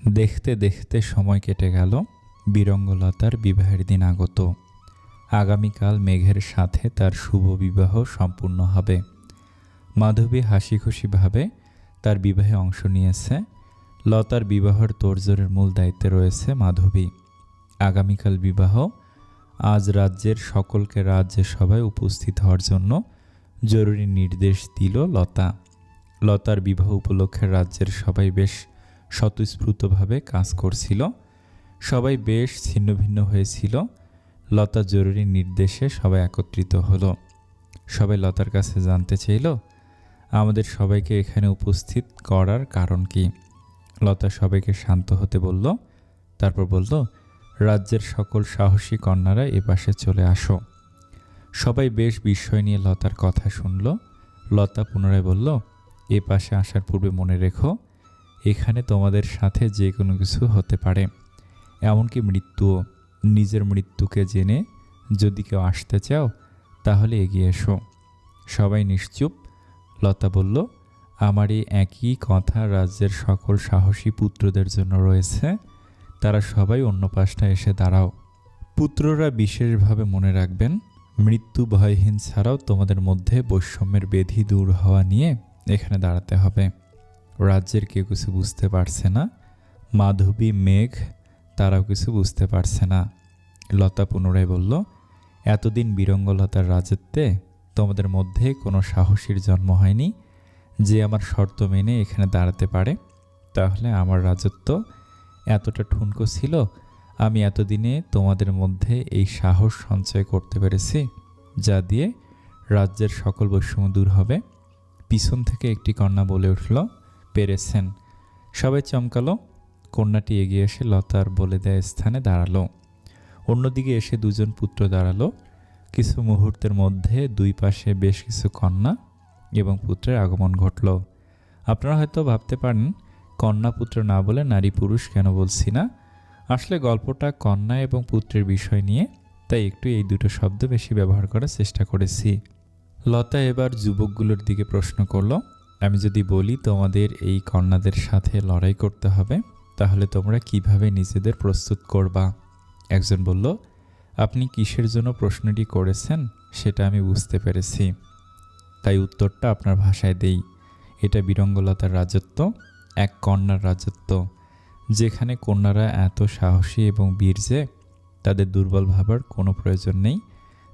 দেখতে দেখতে সময় কেটে গেল। বীরঙ্গলতার বিবাহের দিন আগত। আগামীকাল মেঘের সাথে তার শুভ বিবাহ সম্পূর্ণ হবে। মাধবী হাসি খুশিভাবে তার বিবাহে অংশ নিয়েছে। লতার বিবাহের তোড়জোড়ের মূল দায়িত্বে রয়েছে মাধবী। আগামীকাল বিবাহ। আজ রাজ্যের সকলকে রাজ্যে সভায় উপস্থিত হওয়ার জন্য জরুরি নির্দেশ দিল লতা। লতার বিবাহ উপলক্ষে রাজ্যের সবাই বেশ স্বতঃস্ফূর্তভাবে কাজ করছিল। সবাই বেশ ছিন্নভিন্ন হয়েছিল। লতা জরুরি নির্দেশে সবাই একত্রিত হলো। সবাই লতার কাছে জানতে চাইল, আমাদের সবাইকে এখানে উপস্থিত করার কারণ কি। লতা সবাইকে শান্ত হতে বলল। তারপর বলল, রাজ্যের সকল সাহসী কন্যারা এ পাশে চলে আসো। সবাই বেশ বিস্ময় নিয়ে লতার কথা শুনল। লতা পুনরায় বলল, এ পাশে আসার পূর্বে মনে রেখো, এখানে তোমাদের সাথে যে কোনো কিছু হতে পারে, এমনকি মৃত্যুও। নিজের মৃত্যুকে জেনে যদি কেউ আসতে চাও তাহলে এগিয়ে এসো। সবাই নিশ্চুপ। লতা বলল, আমার এই একই কথা রাজ্যের সকল সাহসী পুত্রদের জন্য রয়েছে। তারা সবাই অন্য পাশটা এসে দাঁড়াও। পুত্ররা বিশেষভাবে মনে রাখবেন, মৃত্যু ভয়হীন ছাড়াও তোমাদের মধ্যে বৈষম্যের বেধি দূর হওয়া নিয়ে এখানে দাঁড়াতে হবে। রাজ্যের কেউ কিছু বুঝতে পারছে না। মাধবী, মেঘ তারাও কিছু বুঝতে পারছে না। লতা পুনরায় বলল, এতদিন বীরঙ্গলতার রাজত্বে তোমাদের মধ্যে কোনো সাহসীর জন্ম হয়নি যে আমার শর্ত মেনে এখানে দাঁড়াতে পারে। তাহলে আমার রাজত্ব এতটা ঠুনকো ছিল, আমি এতদিনে তোমাদের মধ্যে এই সাহস সঞ্চয় করতে পেরেছি যা দিয়ে রাজ্যের সকল বৈষম্য দূর হবে। পিছন থেকে একটি কন্যা বলে উঠল, পেরেছেন। সবাই চমকালো। কন্যাটি এগিয়ে এসে লতার বলে দেয় স্থানে দাঁড়ালো। অন্যদিকে এসে দুজন পুত্র দাঁড়ালো। কিছু মুহূর্তের মধ্যে দুই পাশে বেশ কিছু কন্যা এবং পুত্রের আগমন ঘটল। আপনারা হয়তো ভাবতে পারেন, কন্যা পুত্র না বলে নারী পুরুষ কেন বলছি না। আসলে গল্পটা কন্যা এবং পুত্রের বিষয় নিয়ে, তাই একটু এই দুটো শব্দ বেশি ব্যবহার করার চেষ্টা করেছি। লতা এবার যুবকগুলোর দিকে প্রশ্ন করলো, আমি যদি বলি তোমাদের এই কন্যাদের সাথে লড়াই করতে হবে, তাহলে তোমরা কিভাবে নিজেদের প্রস্তুত করবা? একজন বলল, আপনি কিসের জন্য প্রশ্নটি করেছেন সেটা আমি বুঝতে পেরেছি, তাই উত্তরটা আপনার ভাষায় দেই। এটা বীরঙ্গলতার রাজত্ব, এক কন্যার রাজত্ব, যেখানে কন্যারা এত সাহসী এবং বীর যে তাদের দুর্বল ভাবার কোনো প্রয়োজন নেই।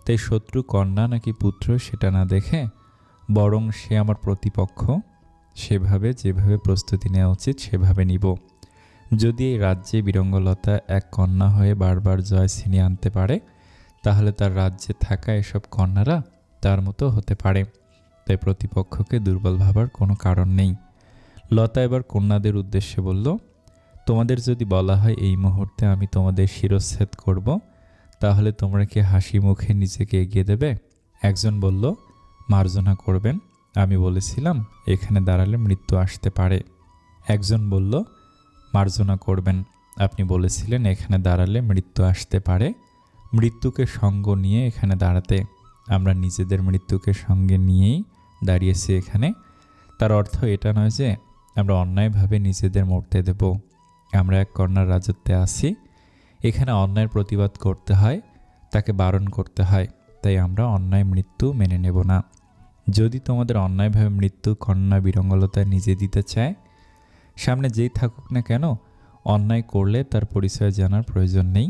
তাই শত্রু কন্যা নাকি পুত্র সেটা না দেখে, বরং সে আমার প্রতিপক্ষ, সেভাবে যেভাবে প্রস্তুতি নেওয়া উচিত সেভাবে নিব। যদি এই রাজ্যে বীরঙ্গলতা এক কন্যা হয়ে বারবার জয় ছিনিয়ে আনতে পারে, তাহলে তার রাজ্যে থাকা এসব কন্যারা তার মতো হতে পারে। তাই প্রতিপক্ষকে দুর্বল ভাবার কোনো কারণ নেই। লতা এবার কন্যাদের উদ্দেশ্যে বলল, তোমাদের যদি বলা হয় এই মুহূর্তে আমি তোমাদের শিরচ্ছেদ করব, তাহলে তোমরা কি হাসি মুখে নিজেকে এগিয়ে দেবে? একজন বলল, মার্জনা করবেন, আমি বলেছিলাম এখানে দাঁড়ালে মৃত্যু আসতে পারে। একজন বলল, মার্জনা করবেন, আপনি বলেছিলেন এখানে দাঁড়ালে মৃত্যু আসতে পারে। মৃত্যুকে সঙ্গ নিয়ে এখানে দাঁড়াতে, আমরা নিজেদের মৃত্যুকে সঙ্গে নিয়েই দাঁড়িয়েছি এখানে। তার অর্থ এটা নয় যে আমরা অন্যায়ভাবে নিজেদের মরতে দেব। আমরা এক কন্যার রাজত্বে আছি, এখানে অন্যায়ের প্রতিবাদ করতে হয়, তাকে বারণ করতে হয়। তাই আমরা অন্যায় মৃত্যু মেনে নেব না। যদি তোমাদের অন্যায়ভাবে মৃত্যু কন্যা বীরঙ্গলতা নিজে দিতে চায়, সামনে যেই থাকুক না কেন, অন্যায় করলে তার পরিচয় জানার প্রয়োজন নেই।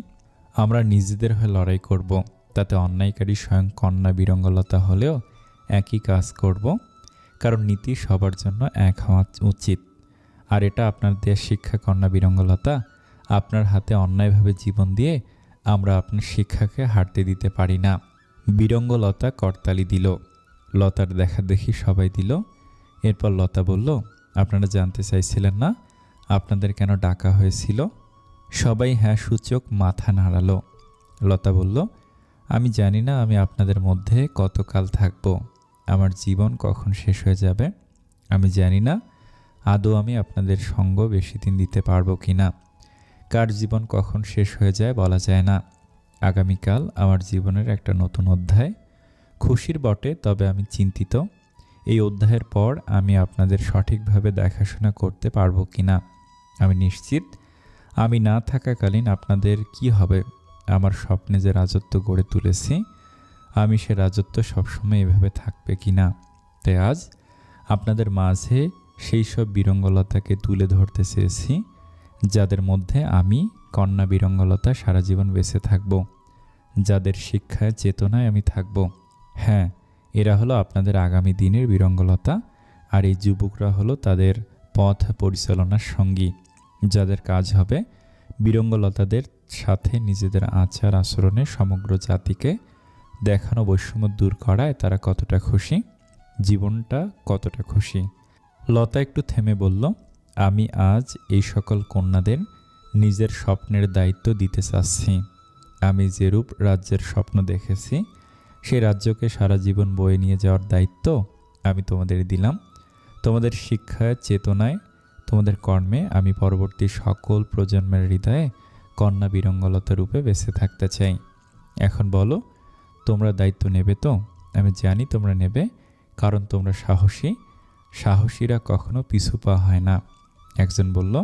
আমরা নিজেদের হয়ে লড়াই করব, তাতে অন্যায়কারী স্বয়ং কন্যা বীরঙ্গলতা হলেও একই কাজ করব, কারণ নীতি সবার জন্য এক হওয়া উচিত। আর এটা আপনার দেশ শিক্ষা কন্যা বীরঙ্গলতা, আপনার হাতে অন্যায়ভাবে জীবন দিয়ে আমরা আপনার শিক্ষাকে হারতে দিতে পারি না। বীরঙ্গলতা করতালি দিল। লতার দেখা দেখি সবাই দিল। এরপর লতা বলল, আপনারা জানতে চাইছিলেন না আপনাদের কেন ডাকা হয়েছিল? সবাই হ্যাঁ সূচক মাথা নাড়ালো। লতা বলল, আমি জানি না আমি আপনাদের মধ্যে কতকাল থাকব, আমার জীবন কখন শেষ হয়ে যাবে। আমি জানি না আদৌ আমি আপনাদের সঙ্গ বেশি দিন দিতে পারবো কি না। কার জীবন কখন শেষ হয়ে যায় বলা যায় না। আগামীকাল আমার জীবনের একটা নতুন অধ্যায়। খুশির বটে, তবে আমি চিন্তিত এই অধ্যায়ের পর আমি আপনাদের সঠিকভাবে দেখাশোনা করতে পারবো কি না। আমি নিশ্চিত আমি না থাকাকালীন আপনাদের কি হবে? আমার স্বপ্নে যে রাজত্ব গড়ে তুলেছি, আমি সে রাজত্ব সবসময় এভাবে থাকবে কি না? তাই আজ আপনাদের মাঝে সেই সব বীরঙ্গলতাকে তুলে ধরতে চেয়েছি, যাদের মধ্যে আমি কন্যা বীরঙ্গলতা সারা জীবন বেঁচে থাকব, যাদের শিক্ষায় চেতনায় আমি থাকব। হ্যাঁ, এরা হলো আপনাদের আগামী দিনের বীরঙ্গলতা, আর এই যুবকরা হলো তাদের পথ পরিচালনার সঙ্গী, যাদের কাজ হবে বীরঙ্গলতাদের সাথে নিজেদের আচার আচরণে সমগ্র জাতিকে দেখানো বৈষম্য দূর করায় তারা কতটা খুশি, জীবনটা কতটা খুশি। লতা একটু থেমে বলল, আমি আজ এই সকল কন্যাদের নিজের স্বপ্নের দায়িত্ব দিতে চাচ্ছি। আমি যেরূপ রাজ্যের স্বপ্ন দেখেছি, সেই রাজ্যকে সারা জীবন বয়ে নিয়ে যাওয়ার দায়িত্ব আমি তোমাদের দিলাম। তোমাদের শিক্ষায় চেতনায়, তোমাদের কর্মে আমি পরবর্তী সকল প্রজন্মের হৃদয়ে কন্যা বীরঙ্গলতা রূপে বেঁচে থাকতে চাই। এখন বলো, তোমরা দায়িত্ব নেবে তো? আমি জানি তোমরা নেবে, কারণ তোমরা সাহসী। সাহসীরা কখনো পিছু পা হয় না। একজন বলল,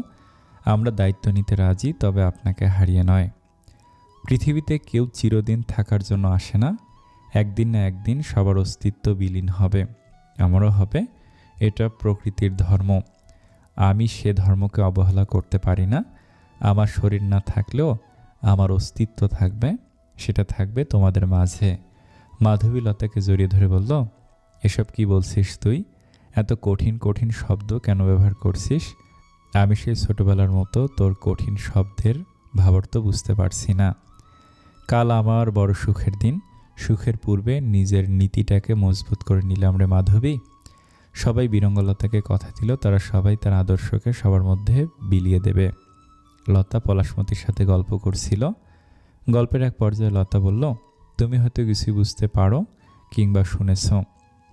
আমরা দায়িত্ব নিতে রাজি, তবে আপনাকে হারিয়ে নয়। পৃথিবীতে কেউ চিরদিন থাকার জন্য আসে না। একদিন না একদিন সবার অস্তিত্ব বিলীন হবে, আমারও হবে। এটা প্রকৃতির ধর্ম। আমি সে ধর্মকে অবহেলা করতে পারি না। আমার শরীর না থাকলেও আমার অস্তিত্ব থাকবে, সেটা থাকবে তোমাদের মাঝে। মাধবী লতাকে জড়িয়ে ধরে বলল, এসব কি বলছিস তুই? এত কঠিন কঠিন শব্দ কেন ব্যবহার করছিস? আমি সেই ছোটবেলার মতো তোর কঠিন শব্দের ভাবার্থ বুঝতে পারছি না। কাল আমার বড় সুখের দিন। সুখের পূর্বে নিজের নীতিটাকে মজবুত করে নিলাম রে মাধবী। সবাই বীরঙ্গলতাকে কথা দিল, তারা সবাই তার আদর্শকে সবার মধ্যে বিলিয়ে দেবে। লতা পলাশমতির সাথে গল্প করছিল। গল্পের এক পর্যায়ে লতা বলল, তুমি হয়তো কিছুই বুঝতে পারো কিংবা শুনেছ,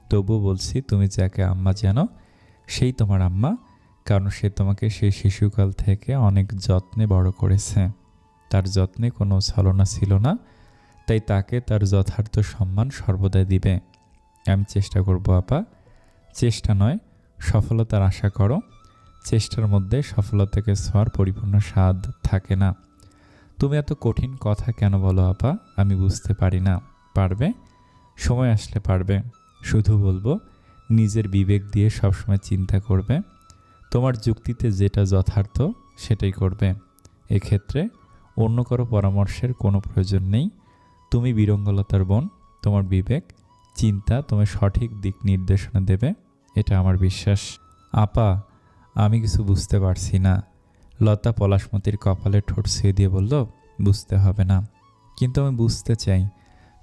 তবু বলছি, তুমি যাকে আম্মা জানো সেই তোমার আম্মা, কারণ সে তোমাকে সেই শিশুকাল থেকে অনেক যত্নে বড় করেছে। তার যত্নে কোনো ছলনা ছিল না, তাই তাকে তার যথার্থ সম্মান সর্বদাই দিবে। আমি চেষ্টা করব আপা। চেষ্টা নয়, সফলতার আশা করো। চেষ্টার মধ্যে সফলতাকে ছোঁয়ার পরিপূর্ণ স্বাদ থাকে না। তুমি এত কঠিন কথা কেন বলো আপা? আমি বুঝতে পারি না। পারবে, সময় আসলে পারবে। শুধু বলবো, নিজের বিবেক দিয়ে সবসময় চিন্তা করবে। তোমার যুক্তিতে যেটা যথার্থ সেটাই করবে। এক্ষেত্রে অন্য কারো পরামর্শের কোনো প্রয়োজন নেই। তুমি বীরঙ্গলতার বোন, তোমার বিবেক চিন্তা তোমায় সঠিক দিক নির্দেশনা দেবে, এটা আমার বিশ্বাস। আপা, আমি কিছু বুঝতে পারছি না। লতা পলাশমতির কপালে ঠোঁট ছুঁয়ে দিয়ে বলল, বুঝতে হবে না, কিন্তু আমি বুঝতে চাই।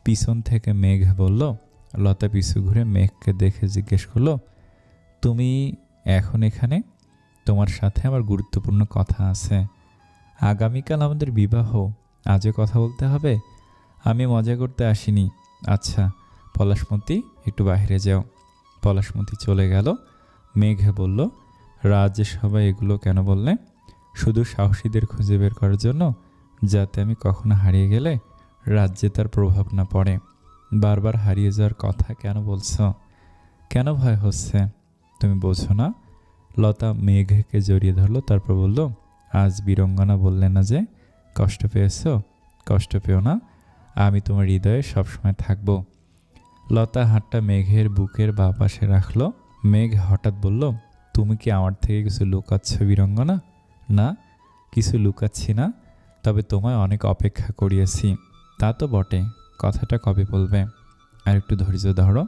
পিছন থেকে মেঘ বলল। লতা পিছু ঘুরে মেঘকে দেখে জিজ্ঞেস করলো, তুমি এখন এখানে? তোমার সাথে আমার গুরুত্বপূর্ণ কথা আছে। আগামীকাল আমাদের বিবাহ, আজও কথা বলতে হবে। আমি মজা করতে আসিনি। আচ্ছা পলাশমতি, একটু বাইরে যাও। পলাশমতি চলে গেল। মেঘ বলল, রাজসভায় এগুলো কেন বললে? শুধু সাহসীদের খুঁজে বের করার জন্য, যাতে আমি কখনো হারিয়ে গেলে রাজ্যে তার প্রভাব না পড়ে। বারবার হারিয়ে যাওয়ার কথা কেন বলছো? কেন ভয় হচ্ছে? তুমি বোঝো না? লতা মেঘকে জড়িয়ে ধরলো, তারপর বলল, আজ বীরঙ্গনা বললে না যে কষ্ট পেয়েছ? কষ্ট পেও না, আমি তোমার হৃদয়ে সবসময় থাকবো। লতা হাতটা মেঘের বুকের বাঁ পাশে রাখলো। মেঘ হঠাৎ বলল, তুমি কি আমার থেকে কিছু লুকাচ্ছ বীরঙ্গনা? না, কিছু লুকাচ্ছি না, তবে তোমায় অনেক অপেক্ষা করিয়েছি। তা তো বটে, কথাটা কবে বলবে? আর একটু ধৈর্য ধরো।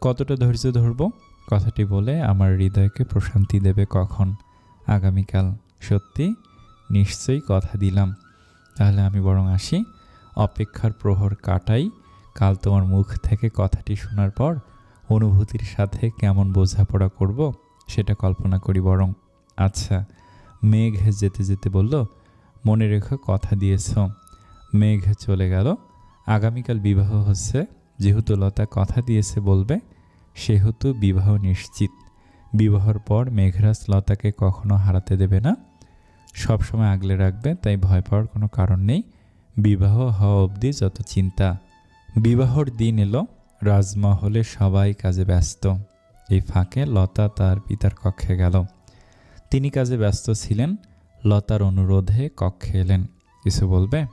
কতটা ধৈর্য ধরবো? কথাটি বলে আমার হৃদয়কে প্রশান্তি দেবে কখন? আগামীকাল। সত্যি? নিশ্চয়ই, কথা দিলাম। তাহলে আমি বরং আসি, অপেক্ষার প্রহর কাটাই। কাল তোমার মুখ থেকে কথাটি শোনার পর অনুভূতির সাথে কেমন বোঝাপড়া করব সেটা কল্পনা করি বরং। আচ্ছা। মেঘ যেতে যেতে বলল, মনে রেখো, কথা দিয়েছ। মেঘ চলে গেল। আগামীকাল বিবাহ হচ্ছে, যেহেতু লতা কথা দিয়েছে বলবে, সেহেতু বিবাহ নিশ্চিত। বিবাহর পর মেঘরাজ লতাকে কখনো হারাতে দেবে না, সবসময় আগলে রাখবে, তাই ভয় পাওয়ার কোনো কারণ নেই। বিবাহ হওয়া অবধি যত চিন্তা। বিবাহর দিন এলো। রাজমহলে সবাই কাজে ব্যস্ত। এই ফাঁকে লতা তার পিতার কক্ষে গেল। তিনি কাজে ব্যস্ত ছিলেন। লতার অনুরোধে কক্ষে এলেন। কিছু বলবে?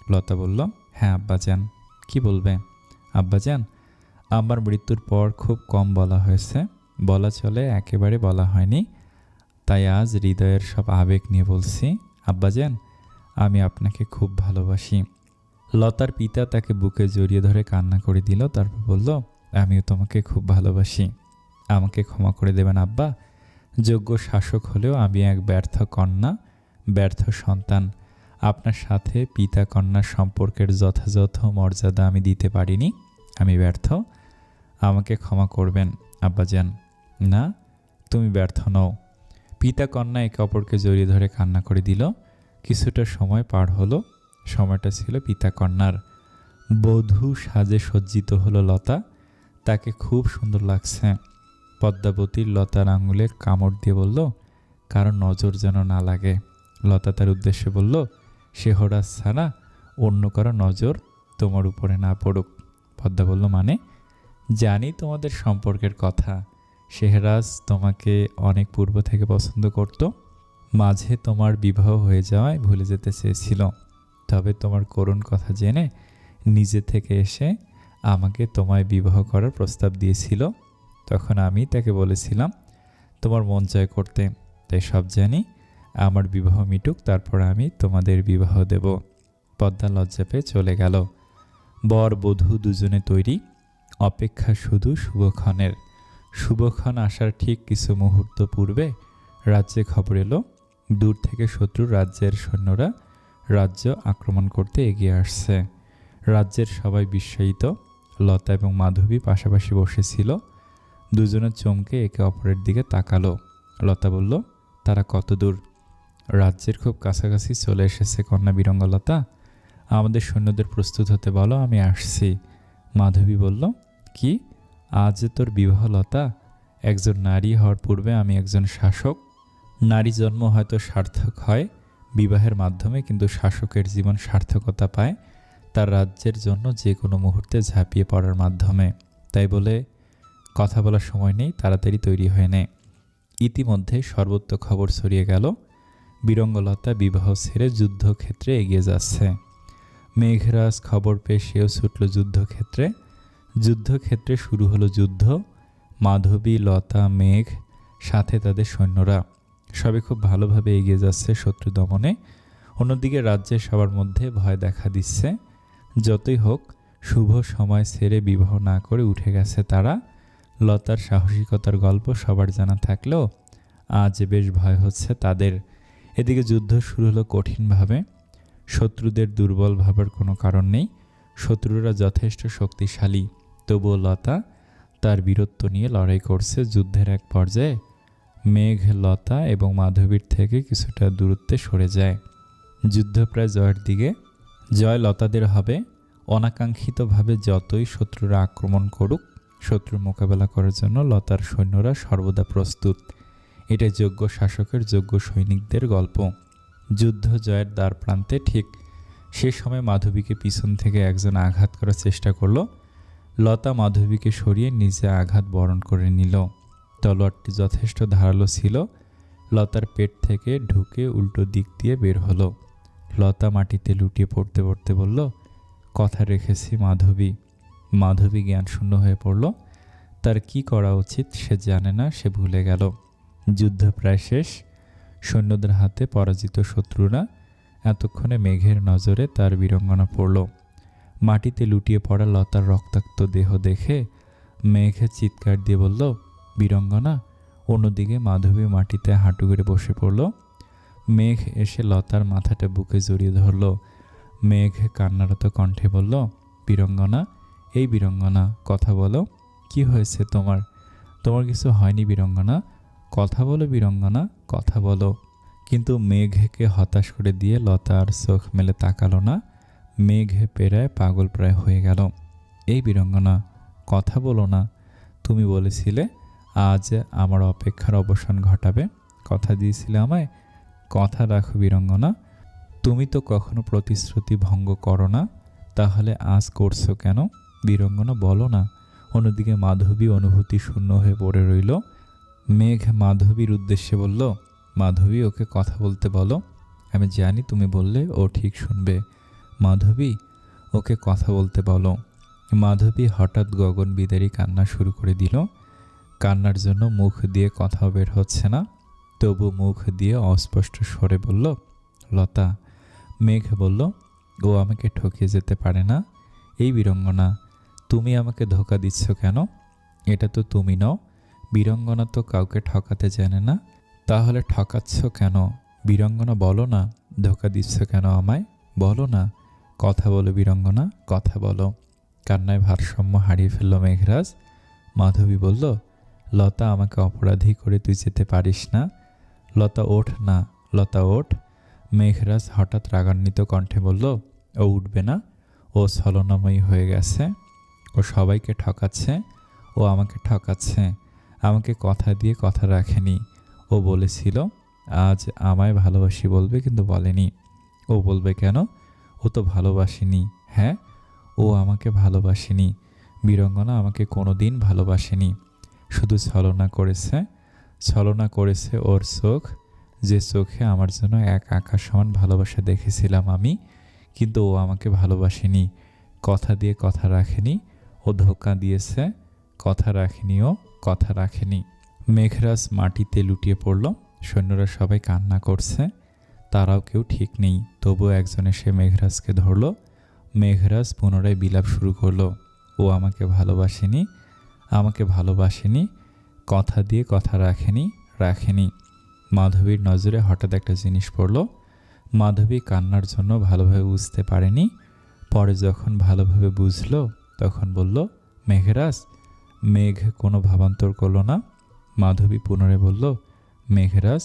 লতা বলল, হ্যাঁ আব্বাজান। কি বলবে? আব্বাজান, আমার মৃত্যুর পর খুব কম বলা হয়েছে, বলা চলে একেবারে বলা হয়নি, তাই আজ হৃদয়ের সব আবেগ নিয়ে বলছি। আব্বাজান, আমি আপনাকে খুব ভালোবাসি। লতার পিতা তাকে বুকে জড়িয়ে ধরে কান্না করে দিল। তারপর বলল, আমিও তোমাকে খুব ভালোবাসি। আমাকে ক্ষমা করে দেবেন আব্বা। যোগ্য শাসক হলেও আমি এক ব্যর্থ কন্যা, ব্যর্থ সন্তান। আপনার সাথে পিতা কন্যার সম্পর্কের যথাযথ মর্যাদা আমি দিতে পারিনি। আমি ব্যর্থ। আমাকে ক্ষমা করবেন আব্বাজান। না, তুমি ব্যর্থ নও। পিতা কন্যা একে অপরকে জড়িয়ে ধরে কান্না করে দিল। কিছুটা সময় পার হলো। সময়টা ছিল পিতা কন্যার। বধূ সাজে সজ্জিত হলো লতা। তাকে খুব সুন্দর লাগছে। পদ্মাবতীর লতার আঙুলে কামড় দিয়ে বলল, কারণ নজর যেন না লাগে। লতা তার উদ্দেশ্যে বলল, শেহরাজ ছাড়া অন্য কারো নজর তোমার উপরে না পড়ুক। পদ্মা বলল, মানে? জানি তোমাদের সম্পর্কের কথা। শেহরাজ তোমাকে অনেক পূর্ব থেকে পছন্দ করত। মাঝে তোমার বিবাহ হয়ে যাওয়ায় ভুলে যেতে চেয়েছিল। তবে তোমার করুণ কথা জেনে নিজে থেকে এসে আমাকে তোমায় বিবাহ করার প্রস্তাব দিয়েছিল। তখন আমি তাকে বলেছিলাম তোমার মন জয় করতে। তাই সব জানি। আমার বিবাহ মিটুক, তারপর আমি তোমাদের বিবাহ দেব। পদ্মা লজ্জা পেয়ে চলে গেল। বর বধূ দুজনে তৈরি। অপেক্ষা শুধু শুভক্ষণের। শুভক্ষণ আসার ঠিক কিছু মুহূর্ত পূর্বে রাজ্যে খবর এলো, দূর থেকে শত্রু রাজ্যের সৈন্যরা রাজ্য আক্রমণ করতে এগিয়ে আসছে। রাজ্যের সবাই বিস্ময়িত। লতা এবং মাধবী পাশাপাশি বসেছিল। দুজনে চমকে একে অপরের দিকে তাকালো। লতা বলল, তারা কত দূর? রাজ্যের খুব কাছাকাছি চলে এসেছে কন্যা বীরঙ্গলতা। আমাদের সৈন্যদের প্রস্তুত হতে বলো, আমি আসছি। মাধবী বলল, কি, আজ তোর বিবাহ লতা? একজন নারী হওয়ার পূর্বে আমি একজন শাসক। নারী জন্ম হয়তো সার্থক হয় বিবাহের মাধ্যমে, কিন্তু শাসকের জীবন সার্থকতা পায় তার রাজ্যের জন্য যে কোনো মুহূর্তে ঝাঁপিয়ে পড়ার মাধ্যমে। তাই বলে কথা বলার সময় নেই, তাড়াতাড়ি তৈরি হয়ে নে। ইতিমধ্যে সর্বত্র খবর ছড়িয়ে গেল, বীরঙ্গলতা বিবাহ ছেড়ে যুদ্ধক্ষেত্রে এগিয়ে যাচ্ছে। মেঘরাজ খবর পেয়ে সেও ছুটল যুদ্ধক্ষেত্রে। যুদ্ধক্ষেত্রে শুরু হলো যুদ্ধ। মাধবী, লতা, মেঘ, সাথে তাদের সৈন্যরা সবে খুব ভালোভাবে এগিয়ে যাচ্ছে শত্রু দমনে। অন্যদিকে রাজ্যের সবার মধ্যে ভয় দেখা দিচ্ছে। যতই হোক, শুভ সময় ছেড়ে বিবাহ না করে উঠে গেছে তারা। লতার সাহসিকতার গল্প সবার জানা থাকলেও আজ বেশ ভয় হচ্ছে তাদের। এদিকে যুদ্ধ শুরু হলো কঠিনভাবে। শত্রুদের দুর্বল ভাবার কোনো কারণ নেই। শত্রুরা যথেষ্ট শক্তিশালী, তবুও লতা তার বীরত্ব নিয়ে লড়াই করছে। যুদ্ধের এক পর্যায়ে মেঘ লতা এবং মাধবীর থেকে কিছুটা দূরত্বে সরে যায়। যুদ্ধ প্রায় জয়ের দিকে। জয় লতাদের হবে। অনাকাঙ্ক্ষিতভাবে যতই শত্রুরা আক্রমণ করুক, শত্রুর মোকাবেলা করার জন্য লতার সৈন্যরা সর্বদা প্রস্তুত। এটা যোগ্য শাসকের যোগ্য সৈনিকদের গল্প। যুদ্ধ জয়ের দ্বার প্রান্তে ঠিক সে সময় মাধবীকে পিছন থেকে একজন আঘাত করার চেষ্টা করলো। লতা মাধবীকে সরিয়ে নিজে আঘাত বরণ করে নিল। তলোয়ারটি যথেষ্ট ধারালো ছিল। লতার পেট থেকে ঢুকে উল্টো দিক দিয়ে বের হলো। লতা মাটিতে লুটিয়ে পড়তে পড়তে বলল, কথা রেখেছি মাধবী। মাধবী জ্ঞানশূন্য হয়ে পড়ল। তার কি করা উচিত সে জানে না, সে ভুলে গেল। যুদ্ধ প্রায় শেষ। সৈন্যদের হাতে পরাজিত শত্রুরা। এতক্ষণে মেঘের নজরে তার বীরঙ্গনা পড়ল। মাটিতে লুটিয়ে পড়া লতার রক্তাক্ত দেহ দেখে মেঘ চিৎকার দিয়ে বলল, বীরঙ্গনা। অন্যদিকে মাধবী মাটিতে হাঁটু গেড়ে বসে পড়ল। মেঘ এসে লতার মাথাটা বুকে জড়িয়ে ধরল। মেঘ কান্নারত কণ্ঠে বলল, বীরঙ্গনা, এই বীরঙ্গনা, কথা বলো। কি হয়েছে তোমার? তোমার কিছু হয়নি বীরঙ্গনা, কথা বলো বীরঙ্গনা, কথা বলো। কিন্তু মেঘকে হতাশ করে দিয়ে লতা আর চোখ মেলে তাকালো না। মেঘ পেরায় পাগল প্রায় হয়ে গেল। এই বীরঙ্গনা, কথা বলো না। তুমি বলেছিলে আজ আমার অপেক্ষার অবসান ঘটাবে, কথা দিয়েছিলে আমায়। কথা রাখো বীরঙ্গনা। তুমি তো কখনো প্রতিশ্রুতি ভঙ্গ করো না, তাহলে আজ করছো কেন? বীরঙ্গনা, বলো না। অন্যদিকে মাধবী অনুভূতি শূন্য হয়ে পড়ে রইল। মেঘ মাধবীর উদ্দেশ্যে বলল, মাধবী, ওকে কথা বলতে বলো। আমি জানি তুমি বললে ও ঠিক শুনবে। মাধবী, ওকে কথা বলতে বলো। মাধবী হঠাৎ গগন বিদারী কান্না শুরু করে দিল। কান্নার জন্য মুখ দিয়ে কথাও বের হচ্ছে না, তবু মুখ দিয়ে অস্পষ্ট স্বরে বলল, লতা। মেঘ বলল, ও আমাকে ঠকিয়ে যেতে পারে না। এই বীরঙ্গনা, তুমি আমাকে ধোঁকা দিচ্ছ কেন? এটা তো তুমি নও। বীরঙ্গনা তো কাউকে ঠকাতে জানে না, তাহলে ঠকাচ্ছ কেন? বীরঙ্গনা, বলো না, ধোঁকা দিচ্ছ কেন আমায়? বলো না, কথা বলো বীরঙ্গনা, কথা বলো। কান্নায় ভারসাম্য হারিয়ে ফেলল মেঘরাজ। মাধবী বলল, লতা, আমাকে অপরাধী করে তুই যেতে পারিস না। লতা, ওঠ না, লতা ওঠ। মেঘরাজ হঠাৎ রাগান্বিত কণ্ঠে বলল, ও উঠবে না। ও ছলনাময়ী হয়ে গেছে। ও সবাইকে ঠকাচ্ছে। ও আমাকে ঠকাচ্ছে। আমাকে কথা দিয়ে কথা রাখেনি। ও বলেছিল আজ আমায় ভালোবাসি বলবে, কিন্তু বলেনি। ও বলবে কেন? ও তো ভালোবাসেনি। হ্যাঁ, ও আমাকে ভালোবাসেনি। বীরঙ্গনা আমাকে কোনো দিন ভালোবাসেনি, শুধু ছলনা করেছে। ছলনা করেছে ওর চোখ, যে চোখে আমার জন্য এক আকাশ সমান ভালোবাসা দেখেছিলাম আমি, কিন্তু ও আমাকে ভালোবাসেনি। কথা দিয়ে কথা রাখেনি। ও ধোঁকা দিয়েছে। কথা রাখেনি, ও কথা রাখেনি। মেঘরাজ মাটিতে লুটিয়ে পড়ল। সৈন্যরা সবাই কান্না করছে, তারাও কেউ ঠিক নেই। তবু একজন এসে মেঘরাজকে ধরল। মেঘরাজ পুনরায় বিলাপ শুরু করলো, ও আমাকে ভালোবাসেনি, আমাকে ভালোবাসেনি, কথা দিয়ে কথা রাখেনি, রাখেনি। মাধবীর নজরে হঠাৎ একটা জিনিস পড়ল। মাধবী কান্নার জন্য ভালোভাবে বুঝতে পারেনি। পরে যখন ভালোভাবে বুঝলো, তখন বলল, মেঘরাজ। মেঘ কোনো ভাবান্তর করল না। মাধবী পুনরায় বলল, মেঘরাজ,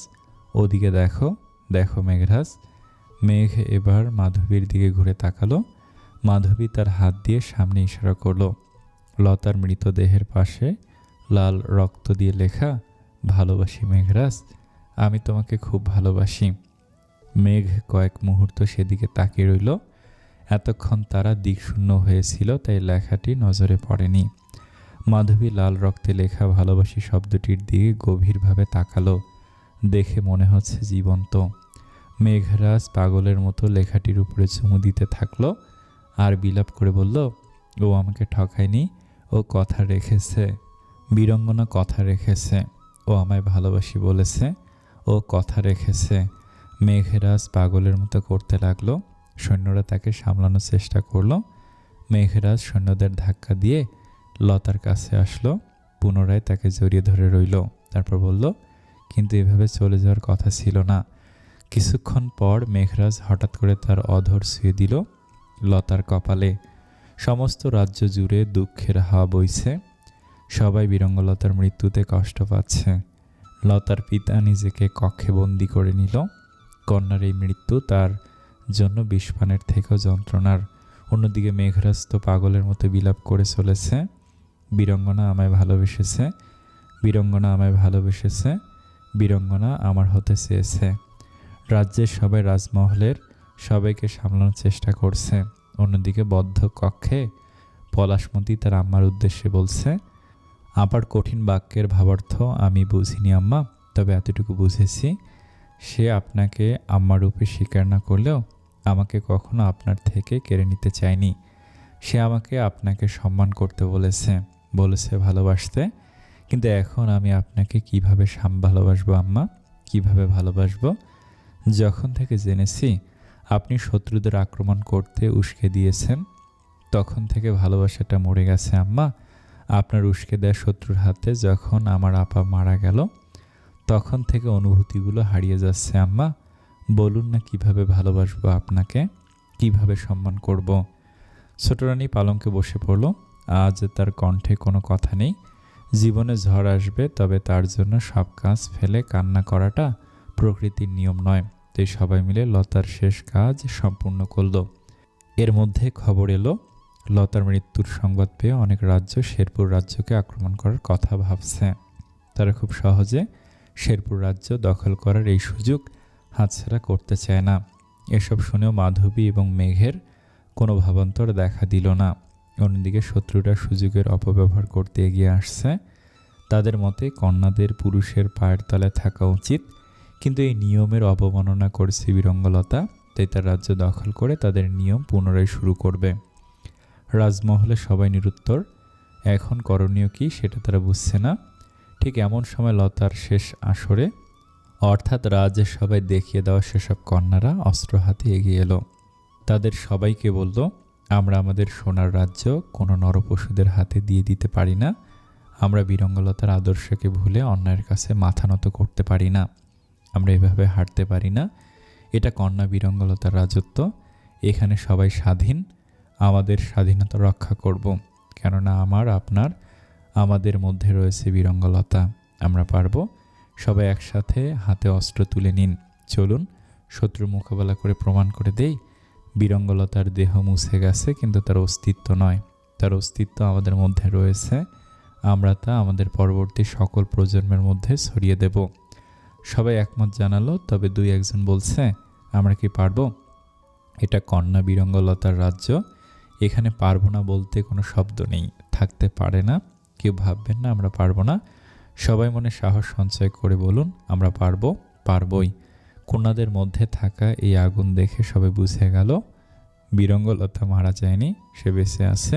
ওদিকে দেখো, দেখো মেঘরাজ। মেঘ এবার মাধবীর দিকে ঘুরে তাকালো। মাধবী তার হাত দিয়ে সামনে ইশারা করলো। লতার মৃতদেহের পাশে লাল রক্ত দিয়ে লেখা, ভালোবাসি মেঘরাজ, আমি তোমাকে খুব ভালোবাসি। মেঘ কয়েক মুহূর্ত সেদিকে তাকিয়ে রইল। এতক্ষণ তারা দিকশূন্য হয়েছিল, তাই লেখাটি নজরে পড়েনি। মাধবী লাল রক্তে লেখা ভালোবাসি শব্দটির দিকে গভীরভাবে তাকালো। দেখে মনে হচ্ছে জীবন্ত। মেঘরাজ পাগলের মতো লেখাটির উপরে চুমু দিতে থাকলো আর বিলাপ করে বলল, ও আমাকে ঠকায়নি, ও কথা রেখেছে। বীরঙ্গনা কথা রেখেছে। ও আমায় ভালোবাসি বলেছে, ও কথা রেখেছে। মেঘরাজ পাগলের মতো করতে লাগলো। সৈন্যরা তাকে সামলানোর চেষ্টা করলো। মেঘরাজ সৈন্যদের ধাক্কা দিয়ে লতার কাছে আসলো। পুনরায় তাকে জড়িয়ে ধরে রইল। তারপর বলল, কিন্তু এভাবে চলে যাওয়ার কথা ছিল না। কিছুক্ষণ পর মেঘরাজ হঠাৎ করে তার অধর ছুঁয়ে দিল লতার কপালে। সমস্ত রাজ্য জুড়ে দুঃখের হাওয়া বইছে। সবাই বীরঙ্গলতার মৃত্যুতে কষ্ট পাচ্ছে। লতার পিতা নিজেকে কক্ষে বন্দি করে নিল। কন্যার এই মৃত্যু তার জন্য বিষপানের থেকেও যন্ত্রণার। অন্যদিকে মেঘরাজ তো পাগলের মতো বিলাপ করে চলেছে, বীরঙ্গনা আমায় ভালোবেসেছে, বীরঙ্গনা আমায় ভালোবেসেছে, বীরঙ্গনা আমার হতে চেয়েছে। রাজ্যের সবাই রাজমহলের সবাইকে সামলানোর চেষ্টা করছে। অন্যদিকে বদ্ধ কক্ষে পলাশমতি তার আম্মার উদ্দেশ্যে বলছে, আবার কঠিন বাক্যের ভাবার্থ আমি বুঝিনি আম্মা, তবে এতটুকু বুঝেছি, সে আপনাকে আম্মা রূপে স্বীকার না করলেও আমাকে কখনো আপনার থেকে কেড়ে নিতে চায়নি। সে আমাকে আপনাকে সম্মান করতে বলেছে, বলেছে ভালোবাসতে। কিন্তু এখন আমি আপনাকে কিভাবে ভালোবাসবো আম্মা, কিভাবে ভালোবাসবো? যখন থেকে জেনেছি আপনি শত্রুদের আক্রমণ করতে উস্কে দিয়েছেন, তখন থেকে ভালোবাসাটা মরে গেছে আম্মা। আপনার উস্কে দেয়া শত্রুর হাতে যখন আমার আপা মারা গেল, তখন থেকে অনুভূতিগুলো হারিয়ে যাচ্ছে আম্মা। বলুন না কিভাবে ভালোবাসবো আপনাকে, কিভাবে সম্মান করব? ছোটরানী পালঙ্কে বসে পড়ল। আজ তার কণ্ঠে কোনো কথা নেই। জীবনে ঝড় আসবে, তবে তার জন্য সব কাজ ফেলে কান্না করাটা প্রকৃতির নিয়ম নয়। তাই সবাই মিলে লতার শেষ কাজ সম্পূর্ণ করল। এর মধ্যে খবর এলো, লতার মৃত্যুর সংবাদ পেয়ে অনেক রাজ্য শেরপুর রাজ্যকে আক্রমণ করার কথা ভাবছে। তারা খুব সহজে শেরপুর রাজ্য দখল করার এই সুযোগ হাতছাড়া করতে চায় না। এসব শুনেও মাধবী এবং মেঘের কোনো ভাবান্তর দেখা দিল না। অন্যদিকে শত্রুরা সুযোগের অপব্যবহার করতে এগিয়ে আসছে। তাদের মতে কন্যাদের পুরুষের পায়ের তলায় থাকা উচিত, কিন্তু এই নিয়মের অবমাননা করছে বীরঙ্গলতা, তাই তার রাজ্য দখল করে তাদের নিয়ম পুনরায় শুরু করবে। রাজমহলে সবাই নিরুত্তর। এখন করণীয় কি সেটা তারা বুঝছে না। ঠিক এমন সময় লতার শেষ আসরে, অর্থাৎ রাজ্যের সবাই দেখিয়ে দেওয়া সেসব কন্যারা অস্ত্র হাতে এগিয়ে এলো। তাদের সবাইকে বলল, আমরা আমাদের সোনার রাজ্য কোনো নরপশুদের হাতে দিয়ে দিতে পারি না। আমরা বীরঙ্গলতার আদর্শকে ভুলে অন্যায়ের কাছে মাথা নত করতে পারি না। আমরা এভাবে হাঁটতে পারি না। এটা কন্যা বীরঙ্গলতার রাজত্ব। এখানে সবাই স্বাধীন। আমাদের স্বাধীনতা রক্ষা করব, কেননা আমাদের মধ্যে রয়েছে বীরঙ্গলতা। আমরা পারব। সবাই একসাথে হাতে অস্ত্র তুলে নিন। চলুন শত্রু মোকাবেলা করে প্রমাণ করে দেই, বীরঙ্গলতার দেহ মুছে গেছে, কিন্তু তার অস্তিত্ব নয়। তার অস্তিত্ব আমাদের মধ্যে রয়েছে। আমরা তা আমাদের পরবর্তী সকল প্রজন্মের মধ্যে ছড়িয়ে দেব। সবাই একমত জানালো, তবে দুই একজন বলছে, আমরা কি পারবো? এটা কন্যা বীরঙ্গলতার রাজ্য। এখানে পারবো না বলতে কোনো শব্দ নেই, থাকতে পারে না। কেউ ভাববেন না আমরা পারবো না। সবাই মনে সাহস সঞ্চয় করে বলুন, আমরা পারবো, পারবই। কন্যাদের মধ্যে থাকা এই আগুন দেখে সবাই বুঝে গেল বীরঙ্গলতা মারা যায়নি, সে বেঁচে আছে।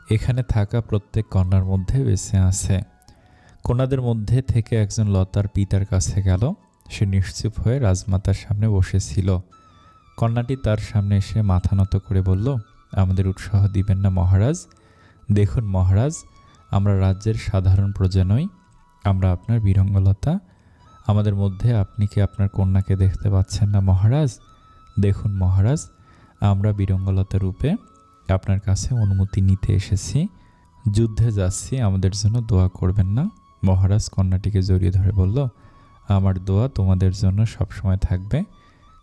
এখানে থাকা প্রত্যেক কন্যার মধ্যে বেঁচে আছে। কন্যাদের মধ্যে থেকে একজন লতার পিতার কাছে গেল। সে নিশ্চুপ হয়ে রাজমাতার সামনে বসেছিল। কন্যাটি তার সামনে এসে মাথা নত করে বলল, আমাদের উৎসাহ দিবেন না মহারাজ। দেখুন মহারাজ, আমরা রাজ্যের সাধারণ প্রজা নই, আমরা আপনার বীরঙ্গলতা। আমাদের মধ্যে আপনি কি আপনার কন্যাকে দেখতে পাচ্ছেন না মহারাজ? দেখুন মহারাজ, আমরা বীরঙ্গলতা রূপে আপনার কাছে অনুমতি নিতে এসেছি। যুদ্ধে যাচ্ছি, আমাদের জন্য দোয়া করবেন না? মহারাজ কন্যাটিকে জড়িয়ে ধরে বলল, আমার দোয়া তোমাদের জন্য সবসময় থাকবে।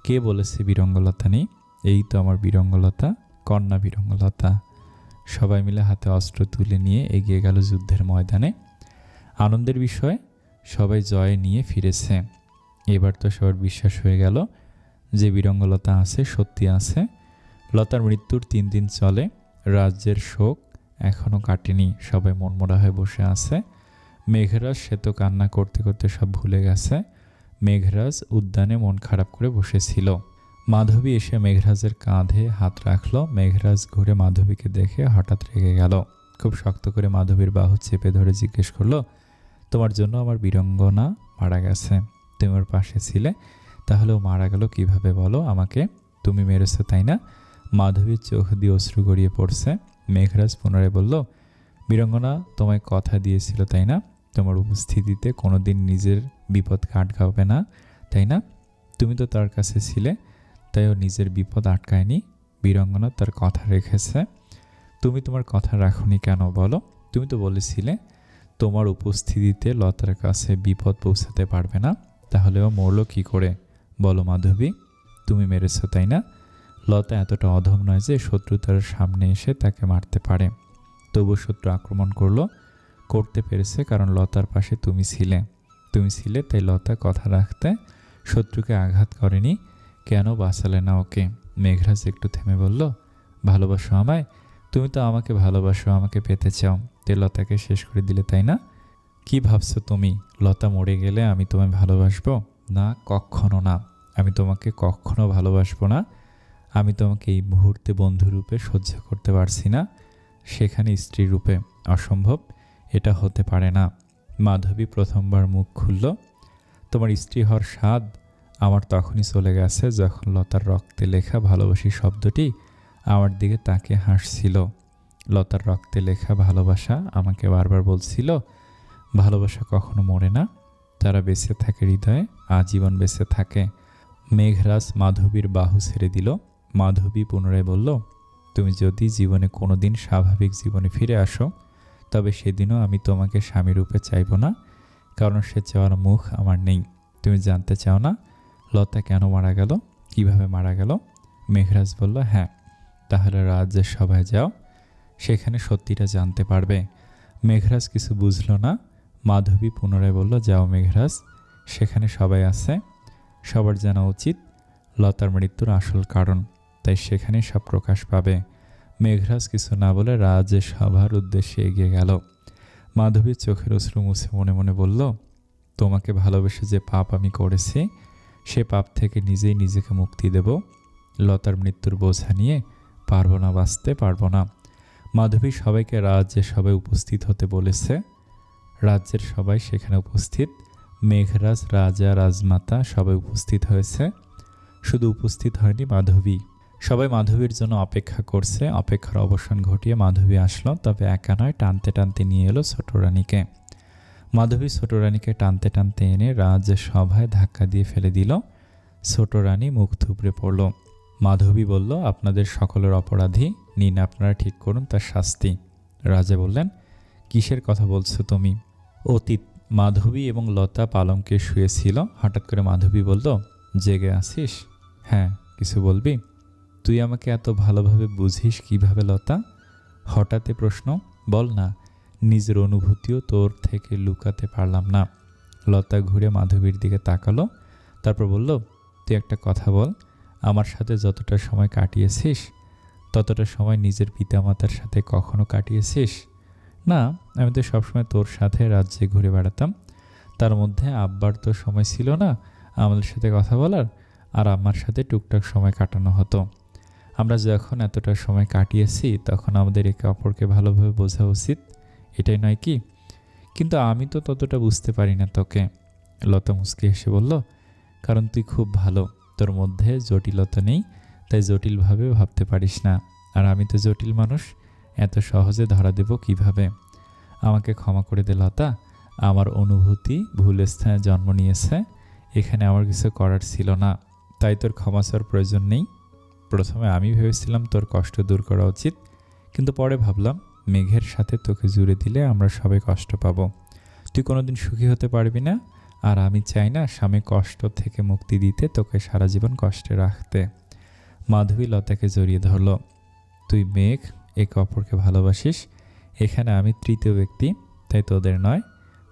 কে বলেছে বীরঙ্গলতা নেই? এই তো আমার বীরঙ্গলতা, কন্যা বীরঙ্গলতা। সবাই মিলে হাতে অস্ত্র তুলে নিয়ে এগিয়ে গেল যুদ্ধের ময়দানে। আনন্দের বিষয়, সবাই জয় নিয়ে ফিরেছে। এবার তো সবার বিশ্বাস হয়ে গেল যে বীরঙ্গলতা আছে, সত্যি আছে। লতার মৃত্যুর 3 দিন চলে। রাজ্যের শোক এখনও কাটেনি, সবাই মনমরা হয়ে বসে আছে। মেঘরাজ সে তো কান্না করতে করতে সব ভুলে গেছে। মেঘরাজ উদ্যানে মন খারাপ করে বসেছিল। মাধবী এসে মেঘরাজের কাঁধে হাত রাখল। মেঘরাজ ঘুরে মাধবীকে দেখে হঠাৎ রেগে গেল। খুব শক্ত করে মাধবীর বাহু চেপে ধরে জিজ্ঞেস করলো, তোমার জন্য আমার বীরঙ্গনা মারা গেছে, তুমি ওর পাশে ছিলে, তাহলে ও মারা গেল কিভাবে বলো আমাকে? তুমি মেরেছো তাই না? মাধবীর চোখ দিয়ে অশ্রু গড়িয়ে পড়ছে। মেঘরাজ পুনরায় বলল, বীরঙ্গনা তোমায় কথা দিয়েছিল তাই না? তোমার উপস্থিতিতে কোনোদিন নিজের বিপদ আটকাবে না তাই না? তুমি তো তার কাছে ছিলে, তাই ও নিজের বিপদ আটকায়নি। বীরঙ্গনা তার কথা রেখেছে। তুমি তোমার কথা রাখোনি কেন বলো? তুমি তো বলেছিলে তোমার উপস্থিতিতে লতার কাছে বিপদ পৌঁছাতে পারবে না, তাহলে ও মরল কি করে বলো মাধবী? তুমি মেরেছ তাই না? লতা এতটা অধম নয় যে শত্রু তার সামনে এসে তাকে মারতে পারে। তবু শত্রু আক্রমণ করতে পেরেছে কারণ লতার পাশে তুমি ছিলে, তাই লতা কথা রাখতে শত্রুকে আঘাত করেনি। কেন বাঁচালে না ওকে? মেঘরাজ একটু থেমে বলল, ভালোবাসো আমায়? তুমি তো আমাকে ভালোবাসো, আমাকে পেতে চাও, তে লতাকে শেষ করে দিলে তাই না? কি ভাবছো তুমি লতা মরে গেলে আমি তোমায় ভালোবাসবো? না, কখনো না। আমি তোমাকে কখনো ভালোবাসবো না। আমি তোমাকে এই মুহূর্তে বন্ধুরূপে সহ্য করতে পারছি না, সেখানে স্ত্রী রূপে অসম্ভব, এটা হতে পারে না। মাধবী প্রথমবার মুখ খুলল। তোমার স্ত্রী হওয়ার স্বাদ আমার তখনই চলে গেছে যখন লতার রক্তে লেখা ভালোবাসি শব্দটি আমার দিকে তাকিয়ে হাসছিল। লতার রক্তে লেখা ভালোবাসা আমাকে বারবার বলছিল, ভালোবাসা কখনো মরে না, তারা বেঁচে থাকে হৃদয়ে, আজীবন বেঁচে থাকে। মেঘরাজ মাধবীর বাহু ছেড়ে দিল। মাধবী পুনরায় বলল, তুমি যদি জীবনে কোনো দিন স্বাভাবিক জীবনে ফিরে আসো, তবে সেদিনও আমি তোমাকে স্বামীরূপে চাইব না, কারণ সে চাওয়ার মুখ আমার নেই। তুমি জানতে চাও না লতা কেন মারা গেল, কিভাবে মারা গেল? মেঘরাজ বলল, হ্যাঁ। তাহলে রাজ্যের সভায় যাও, সেখানে সত্যিটা জানতে পারবে। মেঘরাজ কিছু বুঝল না। মাধবী পুনরায় বলল, যাও মেঘরাজ, সেখানে সবাই আছে, সবার জানা উচিত লতার মৃত্যুর আসল কারণ, তাই সেখানে সব প্রকাশ পাবে। মেঘরাজ কিছু না বলে রাজ্যের সভার উদ্দেশ্যে এগিয়ে গেল। মাধবীর চোখের অশ্রু মুছে মনে মনে বলল, তোমাকে ভালোবেসে যে পাপ আমি করেছি সে পাপ থেকে নিজেই নিজেকে মুক্তি দেব। লতার মৃত্যুর বোঝা নিয়ে পারবো না, বাঁচতে পারবো না। মাধবী সবাইকে রাজ্যে সবাই উপস্থিত হতে বলেছে। রাজ্যের সবাই সেখানে উপস্থিত। মেঘরাজ, রাজা, রাজমাতা সবাই উপস্থিত হয়েছে। শুধু উপস্থিত হয়নি মাধবী। সবাই মাধবীর জন্য অপেক্ষা করছে। অপেক্ষার অবসান ঘটিয়ে মাধবী আসলো, তবে একা নয়, টানতে টানতে নিয়ে এলো ছোট রানীকে। মাধবী ছোট রানীকে টানতে টানতে এনে রাজ্যের সভায় ধাক্কা দিয়ে ফেলে দিল। ছোট রানী মুখ থুবড়ে পড়ল। মাধবী বলল, আপনাদের সকলের অপরাধী, নিন আপনারা ঠিক করুন তার শাস্তি। রাজা বললেন, কিসের কথা বলছো তুমি? অতীত। মাধবী এবং লতা পালঙ্কে শুয়েছিল। হঠাৎ করে মাধবী বলল, জেগে আছিস? হ্যাঁ। কিছু বলবি? তুই আমাকে এত ভালোভাবে বুঝিস কিভাবে লতা? হঠাৎ প্রশ্ন। বল না। নিজের অনুভূতিও তোর থেকে লুকাতে পারলাম না। লতা ঘুরে মাধবীর দিকে তাকালো, তারপর বলল, তুই একটা কথা বল, আমার সাথে যতটা সময় কাটিয়েছিস ততটা সময় নিজের পিতামাতার সাথে কখনো কাটিয়েছিস? না, আমি তো সবসময় তোর সাথে রাজ্যে ঘুরে বেড়াতাম। তার মধ্যে আব্বার তো সময় ছিল না আমাদের সাথে কথা বলার, আর আমার সাথে টুকটাক সময় কাটানো হতো। আমরা যখন এতটা সময় কাটিয়েছি তখন আমাদের একে অপরকে ভালোভাবে বোঝা উচিত, এটাই নয় কি? কিন্তু আমি তো ততটা বুঝতে পারি না তোকে। লতা মুচকি হেসে বলল, কারণ তুই খুব ভালো, তোর মধ্যে জটিলতা নেই, তাই জটিলভাবে ভাবতে পারিস না। আর আমি তো জটিল মানুষ, এত সহজে ধরা দেব কিভাবে? আমাকে ক্ষমা করে দে লতা, আমার অনুভূতি ভুল স্থানে জন্ম নিয়েছে। এখানে আমার কিছু করার ছিল না, তাই তোর ক্ষমা চাওয়ার প্রয়োজন নেই। প্রথমে আমি ভেবেছিলাম তোর কষ্ট দূর করা উচিত, কিন্তু পরে ভাবলাম মেঘের সাথে তোকে জুড়ে দিলে আমরা সবাই কষ্ট পাবো। তুই কোনোদিন সুখী হতে পারবি না, আর আমি চাই না স্বামী কষ্ট থেকে মুক্তি দিতে তোকে সারা জীবন কষ্টে রাখতে। মাধবী লতাকে জড়িয়ে ধরল। তুই মেঘ, একে অপরকে ভালোবাসিস। এখানে আমি তৃতীয় ব্যক্তি, তাই তোদের নয়,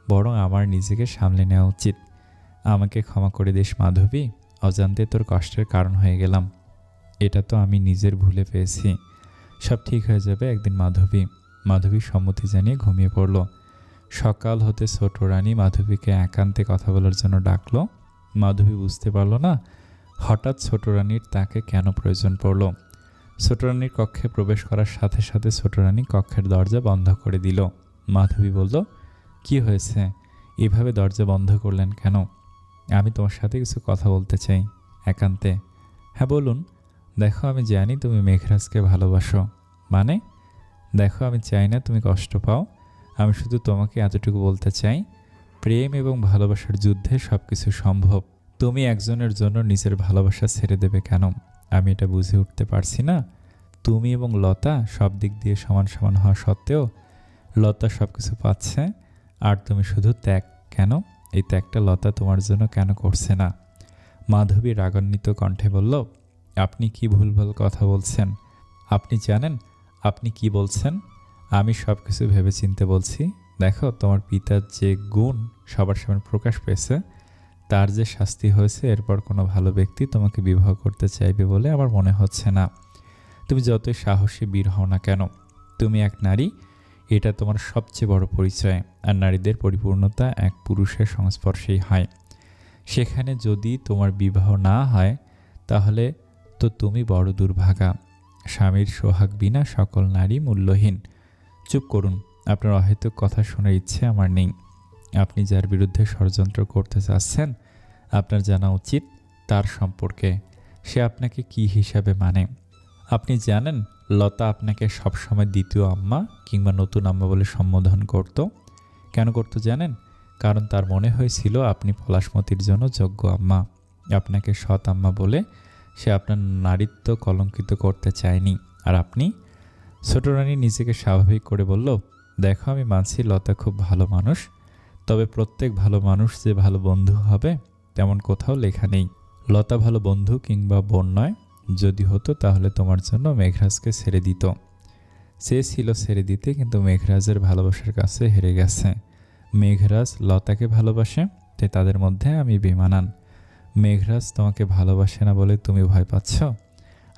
বরং আমার নিজেকে সামলে নেওয়া উচিত। আমাকে ক্ষমা করে দিস মাধবী, অজান্তে তোর কষ্টের কারণ হয়ে গেলাম। এটা তো আমি নিজের ভুলে পেয়েছি, সব ঠিক হয়ে যাবে একদিন মাধবী। মাধবী সম্মতি জানিয়ে ঘুমিয়ে পড়ল। সকাল হতে ছোট রানী মাধবীকে একান্তে কথা বলার জন্য ডাকলো। মাধবী বুঝতে পারল না হঠাৎ ছোট রানীর তাকে কেন প্রয়োজন পড়ল। ছোট রানীর কক্ষে প্রবেশ করার সাথে সাথে ছোট রানী কক্ষের দরজা বন্ধ করে দিল। মাধবী বলল, কি হয়েছে, এভাবে দরজা বন্ধ করলেন কেন? আমি তোমার সাথে কিছু কথা বলতে চাই, একান্তে। হ্যাঁ বলুন। দেখো, আমি জানি তুমি মেঘরাজকে ভালোবাসো। মানে? দেখো, আমি চাই না তুমি কষ্ট পাও। আমি শুধু তোমাকে এতটুকু বলতে চাই, প্রেম এবং ভালোবাসার যুদ্ধে সব কিছু সম্ভব। তুমি একজনের জন্য নিজের ভালোবাসা ছেড়ে দেবে কেন? আমি এটা বুঝে উঠতে পারছি না। তুমি এবং লতা সব দিক দিয়ে সমান সমান হওয়া সত্ত্বেও লতা সব কিছু পাচ্ছে, আর তুমি শুধু ত্যাগ। কেন? এই ত্যাগটা লতা তোমার জন্য কেন করছে না? মাধবী রাগান্বিত কণ্ঠে বলল, আপনি কি ভুলভাল কথা বলছেন? আপনি জানেন আপনি কি বলছেন? আমি সব কিছু ভেবেচিন্তে বলছি। দেখো, তোমার পিতার যে গুণ সবার সামনে প্রকাশ পেয়েছে, তার যে শাস্তি হয়েছে, এরপর কোনো ভালো ব্যক্তি তোমাকে বিবাহ করতে চাইবে বলে আমার মনে হচ্ছে না। তুমি যতই সাহসী বীর হও না কেন, তুমি এক নারী, এটা তোমার সবচেয়ে বড় পরিচয়। আর নারীদের পরিপূর্ণতা এক পুরুষের সংস্পর্শেই হয়। সেখানে যদি তোমার বিবাহ না হয় তাহলে তো তুমি বড় দুর্ভাগা। স্বামীর সোহাগ বিনা সকল নারী মূল্যহীন। চুপ করুন, আপনার অহেতুক কথা শোনার ইচ্ছে আমার নেই। আপনি যার বিরুদ্ধে ষড়যন্ত্র করতে চাচ্ছেন, আপনার জানা উচিত তার সম্পর্কে, সে আপনাকে কি হিসাবে মানে। আপনি জানেন লতা আপনাকে সবসময় দ্বিতীয় আম্মা কিংবা নতুন আম্মা বলে সম্বোধন করত। কেন করতো জানেন? কারণ তার মনে হয়েছিল আপনি পলাশমতির জন্য যোগ্য আম্মা। আপনাকে সৎ আম্মা বলে সে আপনার নারীত্ব কলঙ্কিত করতে চায়নি। আর আপনি? ছোট রানী নিজেকে স্বাভাবিক করে বলল, দেখো, আমি মানছি লতা খুব ভালো মানুষ, তবে প্রত্যেক ভালো মানুষ যে ভালো বন্ধু হবে তেমন কোথাও লেখা নেই। লতা ভালো বন্ধু কিংবা বোন নয়। যদি হতো তাহলে তোমার জন্য মেঘরাজকে ছেড়ে দিত। সে ছিল ছেড়ে দিতে, কিন্তু মেঘরাজের ভালোবাসার কাছে হেরে গেছে। মেঘরাজ লতাকে ভালোবাসে, তাই তাদের মধ্যে আমি বেমানান। মেঘরাজ তোমাকে ভালোবাসে না বলে তুমি ভয় পাচ্ছ?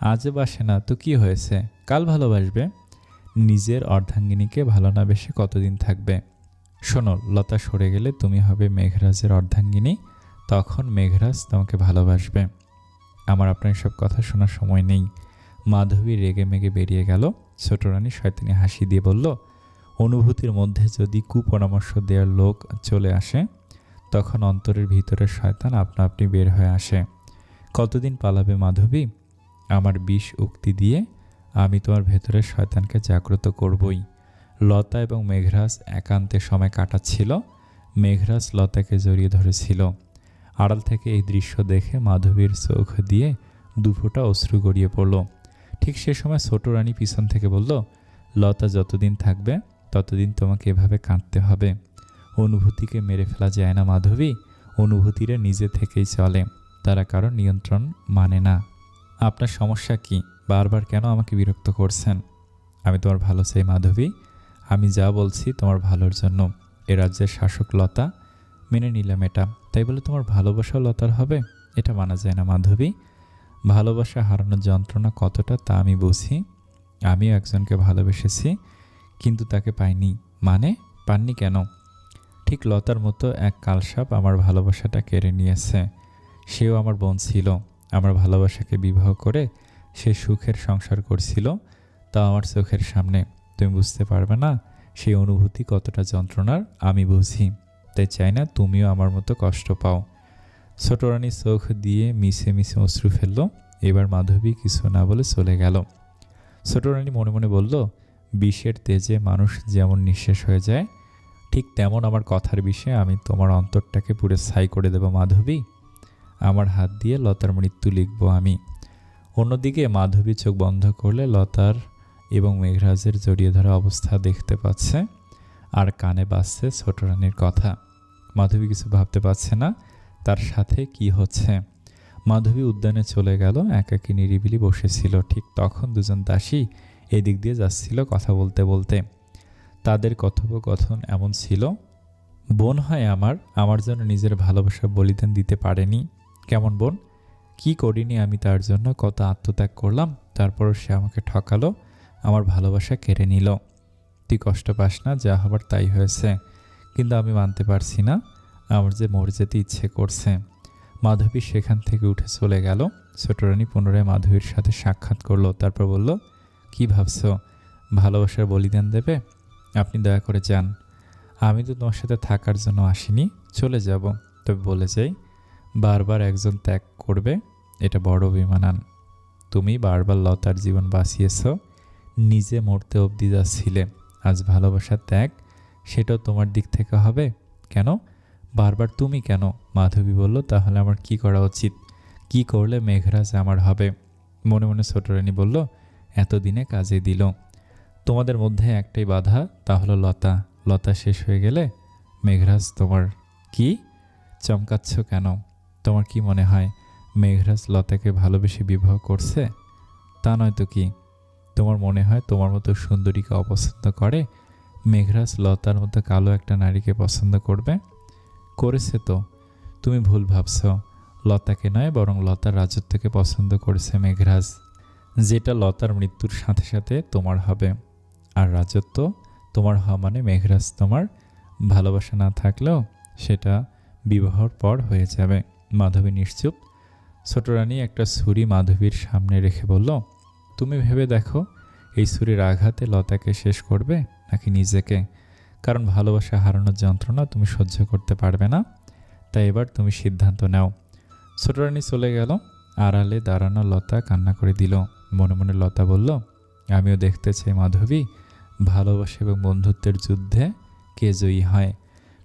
আজও বাসে না তো কি হয়েছে, কাল ভালোবাসবে। নিজের অর্ধাঙ্গিনীকে ভালো না বেশে কতদিন থাকবে? শোনো, লতা সরে গেলে তুমি হবে মেঘরাজের অর্ধাঙ্গিনী, তখন মেঘরাজ তোমাকে ভালোবাসবে। আমার আপনার এসব কথা শোনার সময় নেই। মাধবী রেগে মেগে বেরিয়ে গেল। ছোট রানী শয়তানি হাসি দিয়ে বলল, অনুভূতির মধ্যে যদি কুপরামর্শ দেওয়ার লোক চলে আসে, তখন অন্তরের ভিতরের শয়তান আপনা আপনি বের হয়ে আসে। কতদিন পালাবে মাধবী? আমার বিষ উক্তি দিয়ে আমি তোমার ভেতরের শয়তানকে জাগ্রত করবই। লতা এবং মেঘরাজ একান্তে সময় কাটাচ্ছিল। মেঘরাজ লতাকে জড়িয়ে ধরেছিল। আড়াল থেকে এই দৃশ্য দেখে মাধবীর চোখ দিয়ে দুফোঁটা অশ্রু গড়িয়ে পড়ল। ঠিক সে সময় ছোট রানী পিছন থেকে বলল, লতা যতদিন থাকবে ততদিন তোমাকে এভাবে কাঁদতে হবে। অনুভূতিকে মেরে ফেলা যায় না মাধবী। অনুভূতিরা নিজে থেকেই চলে, তারা কারো নিয়ন্ত্রণ মানে না। আপনার সমস্যা কি? বারবার কেন আমাকে বিরক্ত করছেন? আমি তোমার ভালো চাই মাধবী। আমি যা বলছি তোমার ভালোর জন্য। এ রাজ্যের শাসক লতা, মেনে নিলাম এটা। তাই বলে তোমার ভালোবাসা লতার হবে? এটা মানা যায় না মাধবী। ভালোবাসা হারানোর যন্ত্রণা কতটা তা আমি বুঝি। আমিও একজনকে ভালোবেসেছি, কিন্তু তাকে পাইনি। মানে পাননি কেন? ঠিক লতার মতো এক কালসাপ আমার ভালোবাসাটা কেড়ে নিয়েছে। সেও আমার বোন ছিল। আমার ভালোবাসাকে বিবাহ করে সে সুখের সংসার করছিল, তা আমার চোখের সামনে। তুমি বুঝতে পারবে না সেই অনুভূতি কতটা যন্ত্রণার, আমি বুঝি। তাই চাই না তুমিও আমার মতো কষ্ট পাও। ছোট রানী চোখ দিয়ে মিশে মিশে অশ্রু ফেলল। এবার মাধবী কিছু না বলে চলে গেল। ছোট রানী মনে মনে বলল, বিষের তেজে মানুষ যেমন নিঃশেষ হয়ে যায়, ঠিক তেমন আমার কথার বিষে আমি তোমার অন্তরটাকে পুরো ছাই করে দেব মাধবী। আমার হাত দিয়ে লতার মৃত্যু লিখব আমি। অন্যদিকে মাধবী চোখ বন্ধ করলে লতার এবং মেঘরাজের জড়িয়ে ধরা অবস্থা দেখতে পাচ্ছে, আর কানে বাজছে ছোট রানীর কথা। মাধবী কিছু ভাবতে পারছে না তার সাথে কি হচ্ছে। মাধবী উদ্যানে চলে গেল। একাকী নিরিবিলি বসেছিল। ঠিক তখন দুজন দাসী এদিক দিয়ে যাচ্ছিল কথা বলতে বলতে। তাদের কথোপকথন এমন ছিল, বোন হয় আমার জন্য নিজের ভালোবাসা বলিদান দিতে পারেনি। কেমন বোন? কি করিনি আমি তার জন্য? কত আত্মত্যাগ করলাম, তারপরও সে আমাকে ঠকালো, আমার ভালোবাসা কেড়ে নিল। তুই কষ্ট পাস না, যা হবার তাই হয়েছে, কিন্তু আমি মানতে পারছি না। আমার যে মরে যেতে ইচ্ছে করছে। মাধবী সেখান থেকে উঠে চলে গেল। ছোট রানী পুনরায় মাধবীর সাথে সাক্ষাৎ করলো। তারপর বলল, কি ভাবছ? ভালোবাসার বলিদান দেবে? আপনি দয়া করে যান। আমি তো তোমার সাথে থাকার জন্য আসিনি, চলে যাব। তবে বলে যাই, বারবার একজন ত্যাগ করবে, এটা বড় বেমানান। তুমি বারবার লতার জীবন বাঁচিয়েছ, নিজে মরতে অবধি যাচ্ছিলে। আজ ভালোবাসার ত্যাগ, সেটাও তোমার দিক থেকে হবে কেন? বারবার তুমি কেন? মাধবী বলল, তাহলে আমার কি করা উচিত? কি করলে মেঘরাজ আমার হবে? মনে মনে ছোট রানী বলল, এতদিনে কাজে দিল। তোমাদের মধ্যে একটাই বাধা, তা হলো লতা। লতা শেষ হয়ে গেলে মেঘরাজ তোমার। কি চমকাচ্ছ কেন? তোমার কি মনে হয় মেঘরাজ লতাকে ভালোবেসে বিবাহ করছে? তা নয় তো কি? তোমার মনে হয় তোমার মতো সুন্দরীকে অপছন্দ করে মেঘরাজ লতার মতো কালো একটা নারীকে পছন্দ করবে? করেছে তো। তুমি ভুল ভাবছ। লতাকে নয়, বরং লতার রাজত্বকে পছন্দ করেছে মেঘরাজ, যেটা লতার মৃত্যুর সাথে সাথে তোমার হবে। আর রাজত্ব তোমার হওয়া মানে মেঘরাজ তোমার। ভালোবাসা না থাকলেও সেটা বিবাহর পর হয়ে যাবে। মাধবী নিশ্চুপ। ছোট রানী একটা ছুরি মাধবীর সামনে রেখে বলল, তুমি ভেবে দেখো, এই ছুরির আঘাতে লতাকে শেষ করবে নাকি নিজেকে? কারণ ভালোবাসা হারানোর যন্ত্রণা তুমি সহ্য করতে পারবে না। তাই এবার তুমি সিদ্ধান্ত নাও। ছোট রানী চলে গেল। আড়ালে দাঁড়ানো লতা কান্না করে দিল। মনে মনে লতা বলল, আমিও দেখতে চাই মাধবী, ভালোবাসা এবং বন্ধুত্বের যুদ্ধে কে জয়ী হয়।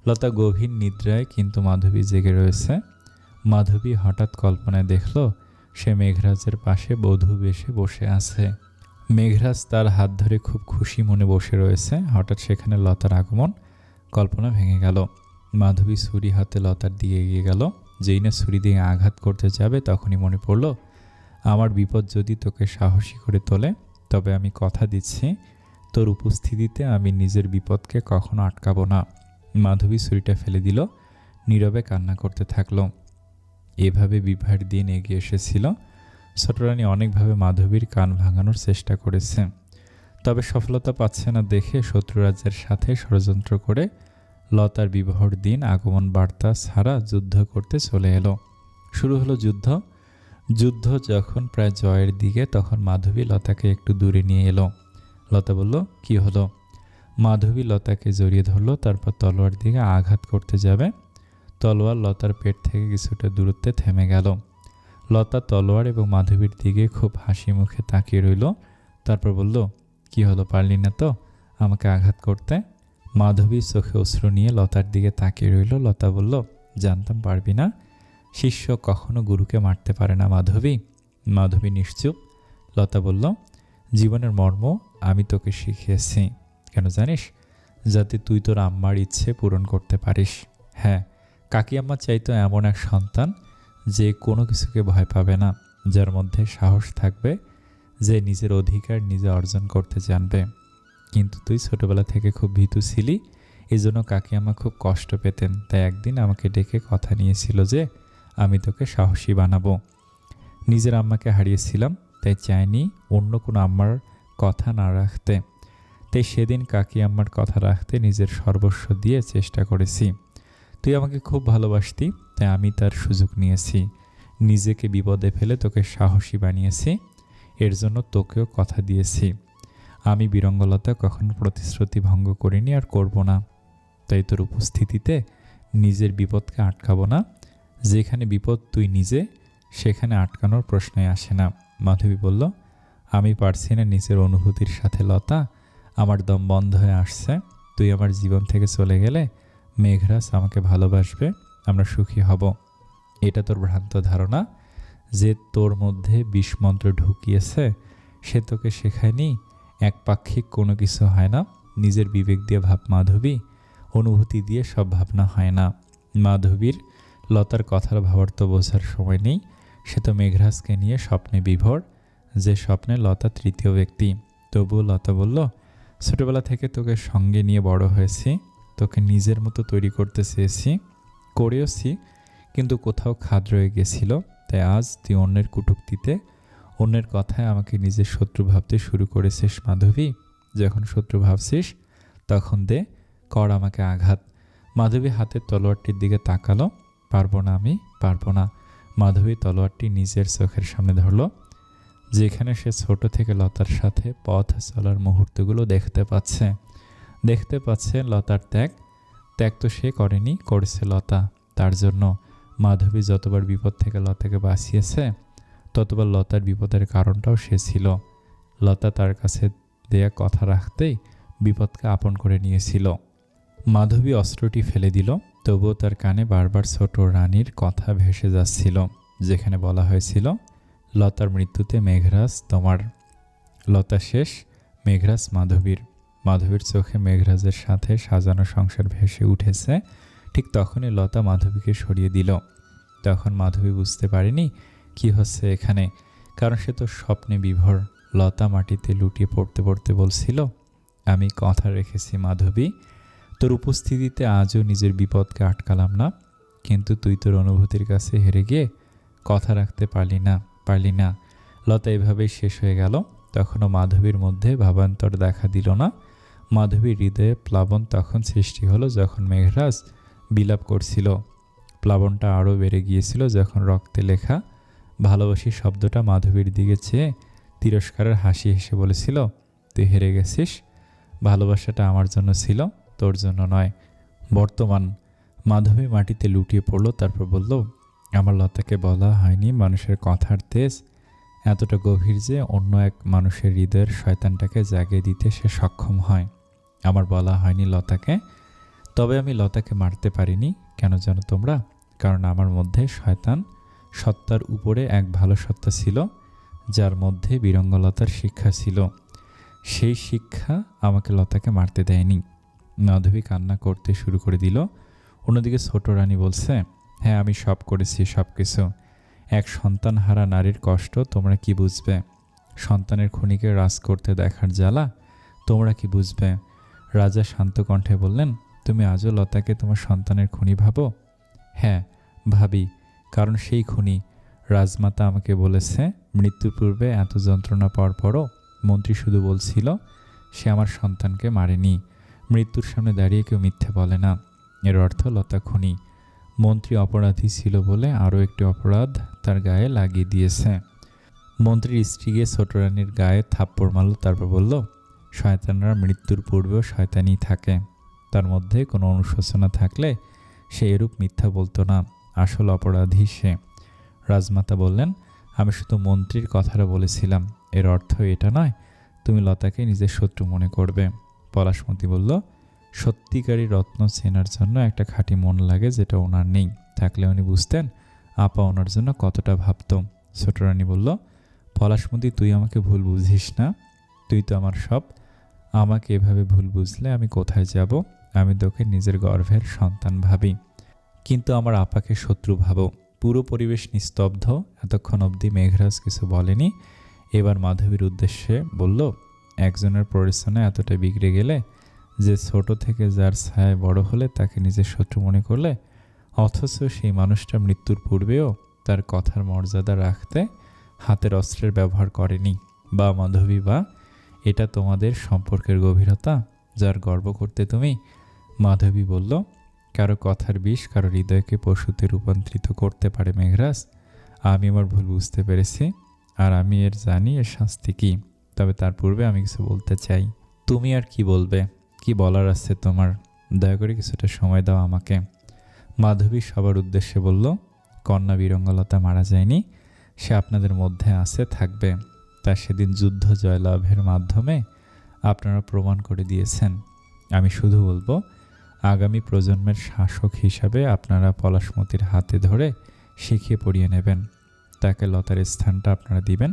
লতা গভীর নিদ্রায়, কিন্তু মাধবী জেগে রয়েছে। মাধবী হঠাৎ কল্পনায় দেখল সে মেঘরাজের পাশে বধূ বেশে বসে আছে। মেঘরাজ তার হাত ধরে খুব খুশি মনে বসে রয়েছে। হঠাৎ সেখানে লতার আগমন। কল্পনা ভেঙে গেল। মাধবী ছুরি হাতে লতার দিয়ে এগিয়ে গেল। যেই না ছুরি দিয়ে আঘাত করতে যাবে, তখনই মনে পড়ল, আমার বিপদ যদি তোকে সাহসী করে তোলে, তবে আমি কথা দিচ্ছি, তোর উপস্থিতিতে আমি নিজের বিপদকে কখনো আটকাবো না। মাধবী ছুরিটা ফেলে দিল, নীরবে কান্না করতে থাকলো। এভাবে বিবাহের দিন এগিয়ে এসেছিল। ছোট রানী অনেকভাবে মাধবীর কান ভাঙানোর চেষ্টা করেছে, তবে সফলতা পাচ্ছে না দেখে শত্রুরাজ্যের সাথে ষড়যন্ত্র করে লতার বিবাহর দিন আগমন বার্তা ছাড়া যুদ্ধ করতে চলে এলো। শুরু হলো যুদ্ধ। যুদ্ধ যখন প্রায় জয়ের দিকে, তখন মাধবী লতাকে একটু দূরে নিয়ে এলো। লতা বলল, কি হলো? মাধবী লতাকে জড়িয়ে ধরলো, তারপর তলোয়ার দিকে আঘাত করতে যাবে। তলোয়ার লতার পেট থেকে কিছুটা দূরত্বে থেমে গেল। লতা তলোয়ার এবং মাধবীর দিকে খুব হাসি মুখে তাকিয়ে রইল। তারপর বলল, কি হলো, পারলি না তো আমাকে আঘাত করতে? মাধবী চোখে অশ্রু নিয়ে লতার দিকে তাকিয়ে রইল। লতা বলল, জানতাম পারবি না। শিষ্য কখনো গুরুকে মারতে পারে না মাধবী। মাধবী নিশ্চুপ। লতা বলল, জীবনের মর্ম আমি তোকে শিখিয়েছি। কেন জানিস? যাতে তুই তোর আম্মার ইচ্ছে পূরণ করতে পারিস। হ্যাঁ, কাকি আম্মা চাইতো এমন এক সন্তান যে কোনো কিছুকে ভয় পাবে না, যার মধ্যে সাহস থাকবে, যে নিজের অধিকার নিজে অর্জন করতে জানবে। কিন্তু তুই ছোটবেলা থেকে খুব ভীতু ছিলি, এই জন্য কাকি আম্মা খুব কষ্ট পেতেন। তাই একদিন আমাকে ডেকে কথা নিয়েছিল যে আমি তোকে সাহসী বানাবো। নিজের আম্মাকে হারিয়েছিলাম, তাই চাইনি অন্য কোনো আম্মার কথা না রাখতে। তাই সেদিন কাকি আম্মার কথা রাখতে নিজের সর্বস্ব দিয়ে চেষ্টা করেছি। তুই আমাকে খুব ভালোবাসতি, তাই আমি তার সুযোগ নিয়েছি। নিজেকে বিপদে ফেলে তোকে সাহসী বানিয়েছি। এর জন্য তোকেও কথা দিয়েছি, আমি বীরঙ্গলতা কখনো প্রতিশ্রুতি ভঙ্গ করিনি আর করব না। তাই তোর উপস্থিতিতে নিজের বিপদকে আটকাবো না। যেখানে বিপদ তুই নিজে, সেখানে আটকানোর প্রশ্নই আসে না। মাধবী বলল, আমি পারছি না নিজের অনুভূতির সাথে লতা, আমার দম বন্ধ হয়ে আসছে। তুই আমার জীবন থেকে চলে গেলে মেঘরাজ আমাকে ভালোবাসবে, আমরা সুখী হব। এটা তোর ভ্রান্ত ধারণা। যে তোর মধ্যে বিষমন্ত্র ঢুকিয়েছে সে তোকে শেখায়নি একপাক্ষিক কোনো কিছু হয় না। নিজের বিবেক দিয়ে ভাব মাধবী, অনুভূতি দিয়ে সব ভাবনা হয় না। মাধবীর লতার কথার ভাবার্থ বোঝার সময় নেই। সে তো মেঘরাজকে নিয়ে স্বপ্নে বিভোর, যে স্বপ্নে লতা তৃতীয় ব্যক্তি। তবুও লতা বলল, ছোটবেলা থেকে তোকে সঙ্গে নিয়ে বড় হয়েছি, তোকে নিজের মতো তৈরি করতে চেয়েছি, করেওছি, কিন্তু কোথাও খাদ রয়ে গেছিল। তাই আজ তুই অন্যের কটূক্তিতে, অন্যের কথায় আমাকে নিজের শত্রু ভাবতে শুরু করেছিস মাধবী। যখন শত্রু ভাবছিস তখন কর আমাকে আঘাত। মাধবী হাতের তলোয়ারটির দিকে তাকালো। পারবো না, আমি পারবো না। মাধবী তলোয়ারটি নিজের চোখের সামনে ধরল, যেখানে সে ছোট থেকে লতার সাথে পথ চলার মুহূর্তগুলো দেখতে পাচ্ছে লতার ত্যাগ তো সে করেনি, করেছে লতা। তার জন্য মাধবী যতবার বিপদ থেকে লতাকে বাঁচিয়েছে, ততবার লতার বিপদের কারণটাও সে ছিল। লতা তার কাছে দেয়া কথা রাখতেই বিপদকে আপন করে নিয়েছিল। মাধবী অস্ত্রটি ফেলে দিল, তবুও তার কানে বারবার ছোট রানীর কথা ভেসে যাচ্ছিল, যেখানে বলা হয়েছিল, লতার মৃত্যুতে মেঘরাজ তোমার। লতা শেষ, মেঘরাজ মাধবীর। মাধবীর চোখে মেঘরাজের সাথে সাজানো সংসার ভেসে উঠেছে। ঠিক তখনই লতা মাধবীকে সরিয়ে দিল। তখন মাধবী বুঝতে পারেনি কি হচ্ছে এখানে, কারণ সে তো স্বপ্নে বিভোর। লতা মাটিতে লুটিয়ে পড়তে পড়তে বলছিল, আমি কথা রেখেছি মাধবী, তোর উপস্থিতিতে আজও নিজের বিপদকে আটকালাম না, কিন্তু তুই তোর অনুভূতির কাছে হেরে গিয়ে কথা রাখতে পারলি না। লতা এভাবেই শেষ হয়ে গেল। তখনও মাধবীর মধ্যে ভাবান্তর দেখা দিল না। মাধবীর হৃদয়ে প্লাবন তখন সৃষ্টি হলো যখন মেঘরাজ বিলাপ করছিল। প্লাবনটা আরও বেড়ে গিয়েছিল যখন রক্তে লেখা ভালোবাসি শব্দটা মাধবীর দিকে চেয়ে তিরস্কারের হাসি হেসে বলেছিল, তুই হেরে গেছিস, ভালোবাসাটা আমার জন্য ছিল, তোর জন্য নয়। বর্তমান। মাধবী মাটিতে লুটিয়ে পড়ল, তারপর বলল, আমার লতাকে বলা হয়নি মানুষের কথার তেজ এতটা গভীর যে অন্য এক মানুষের হৃদয়ের শয়তানটাকে জাগিয়ে দিতে সে সক্ষম হয়। আমার বলা হয়নি লতাকে, তবে আমি লতাকে মারতে পারিনি। কেন জানো তোমরা? কারণ আমার মধ্যে শয়তান সত্তার উপরে এক ভালো সত্তা ছিল, যার মধ্যে বীরঙ্গলতার শিক্ষা ছিল। সেই শিক্ষা আমাকে লতাকে মারতে দেয়নি। মাধবী কান্না করতে শুরু করে দিল। অন্যদিকে ছোট রানী বলছে, হ্যাঁ আমি সব করেছি, সব কিছু। এক সন্তান হারা নারীর কষ্ট তোমরা কি বুঝবে? সন্তানের খুনিকে রাজ করতে দেখার জ্বালা তোমরা কি বুঝবে? রাজা শান্ত কণ্ঠে বললেন, তুমি আজও লতাকে তোমার সন্তানের খুনি ভাবো? হ্যাঁ ভাবি, কারণ সেই খুনি। রাজমাতা আমাকে বলেছে, মৃত্যুর পূর্বে এত যন্ত্রণা পাওয়ার পরও মন্ত্রী শুধু বলছিল সে আমার সন্তানকে মারেনি। মৃত্যুর সামনে দাঁড়িয়ে কেউ মিথ্যে বলে না। এর অর্থ লতা খুনি। মন্ত্রী অপরাধী ছিল বলে আরও একটি অপরাধ তার গায়ে লাগিয়ে দিয়েছে। মন্ত্রীর স্ত্রী গিয়ে ছোট রানীর গায়ে থাপ্পড় মারল, তারপর বলল, শয়তানরা মৃত্যুর পূর্বেও শয়তানই থাকে। তার মধ্যে কোনো অনুশোচনা থাকলে সে এরূপ মিথ্যা বলতো না। আসল অপরাধী সে। রাজমাতা বললেন, আমি শুধু মন্ত্রীর কথাটা বলেছিলাম, এর অর্থ এটা নয় তুমি লতাকে নিজের শত্রু মনে করবে। পলাশমতি বলল, সত্যিকারী রত্ন চেনার জন্য একটা খাঁটি মন লাগে, যেটা ওনার নেই। থাকলে উনি বুঝতেন আপা ওনার জন্য কতটা ভাবত। ছোট রানী বলল, পলাশমতি, তুই আমাকে ভুল বুঝিস না, তুই তো আমার সব। আমাকে এভাবে ভুল বুঝলে আমি কোথায় যাব? আমি তোকে নিজের গর্ভের সন্তান ভাবি, কিন্তু আমার আপাকে শত্রু ভাবো। পুরো পরিবেশ নিস্তব্ধ। এতক্ষণ অবধি মেঘরাজ কিছু বলেনি। এবার মাধবীর উদ্দেশ্যে বলল, একজনের পরিচ্ছন্ন এতটা বিগড়ে গেলে, যে ছোট থেকে যার ছায়ায় বড় হলে তাকে নিজের শত্রু মনে করলে, অথচ সেই মানুষটা মৃত্যুর পূর্বেও তার কথার মর্যাদা রাখতে হাতের অস্ত্রের ব্যবহার করেনি। বা মাধবী, বা এটা তোমাদের সম্পর্কের গভীরতা যার গর্ব করতে তুমি। মাধবী বলল, কারো কথার বিষ কারো হৃদয়কে পশুতে রূপান্তরিত করতে পারে মেঘরাজ। আমি আমার ভুল বুঝতে পেরেছি, আর আমি জানি এর শাস্তি কী। তবে তার পূর্বে আমি কিছু বলতে চাই। তুমি আর কি বলবে? কি বলার আছে তোমার? দয়া করে কিছুটা সময় দাও আমাকে। মাধবী সবার উদ্দেশ্যে বলল, কন্যা বীরঙ্গলতা মারা যায়নি, সে আপনাদের মধ্যে আছে, থাকবে। তা সেদিন যুদ্ধ জয়লাভের মাধ্যমে আপনারা প্রমাণ করে দিয়েছেন। আমি শুধু বলবো, আগামী প্রজন্মের শাসক হিসাবে আপনারা পলাশমতির হাতে ধরে শিখিয়ে পড়িয়ে নেবেন। তাকে লতার স্থানটা আপনারা দিবেন।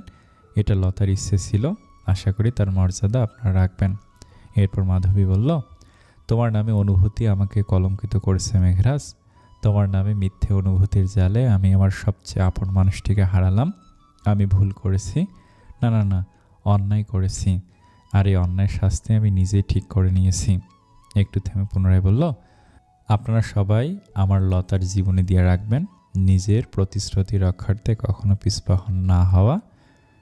এটা লতার ইচ্ছে ছিল, আশা করি তার মর্যাদা আপনারা রাখবেন। এরপর মাধবী বলল, তোমার নামে অনুভূতি আমাকে কলঙ্কিত করেছে মেঘরাজ। তোমার নামে মিথ্যে অনুভূতির জালে আমি আমার সবচেয়ে আপন মানুষটিকে হারালাম। আমি ভুল করেছি, না না না, অন্যায় করেছি, আর এই অন্যায় শাস্তি আমি নিজেই ঠিক করে নিয়েছি। একটু থেমে পুনরায় বলল, আপনারা সবাই আমার লতার জীবনে দিয়ে রাখবেন, নিজের প্রতিশ্রুতি রক্ষার্থে কখনো পিছপা না হওয়া,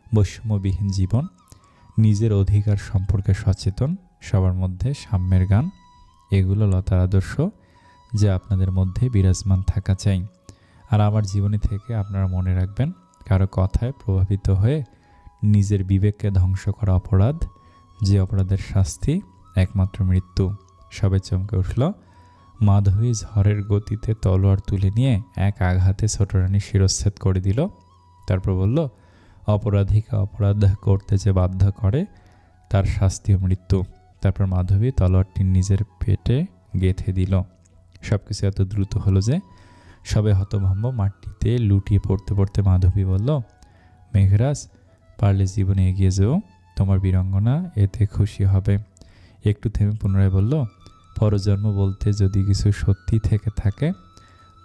বৈষম্যবিহীন জীবন, নিজের অধিকার সম্পর্কে সচেতন, সবার মধ্যে সাম্যের গান। এগুলো লতার আদর্শ, যা আপনাদের মধ্যে বিরাজমান থাকা চাই। আর আমার জীবনী থেকে আপনারা মনে রাখবেন, কারো কথায় প্রভাবিত হয়ে নিজের বিবেককে ধ্বংস করা অপরাধ, যে অপরাধের শাস্তি একমাত্র মৃত্যু। সবে চমকে উঠল। মাধবী ঝড়ের গতিতে তলোয়ার তুলে নিয়ে এক আঘাতে ছোট রানী শিরচ্ছেদ করে দিল। তারপর বলল, অপরাধীকে অপরাধ করতে যে বাধ্য করে তার শাস্তিও মৃত্যু। তারপর মাধবী তলোয়ারটি নিজের পেটে গেঁথে দিল। সব কিছু এত দ্রুত হলো যে সবে হতভম্ব। মাটিতে লুটিয়ে পড়তে পড়তে মাধবী বলল, মেঘরাজ, পারলে জীবনে এগিয়ে যেও, তোমার বীরাঙ্গনা এতে খুশি হবে। একটু থেমে পুনরায় বলল, পরজন্ম বলতে যদি কিছু সত্যি থেকে থাকে,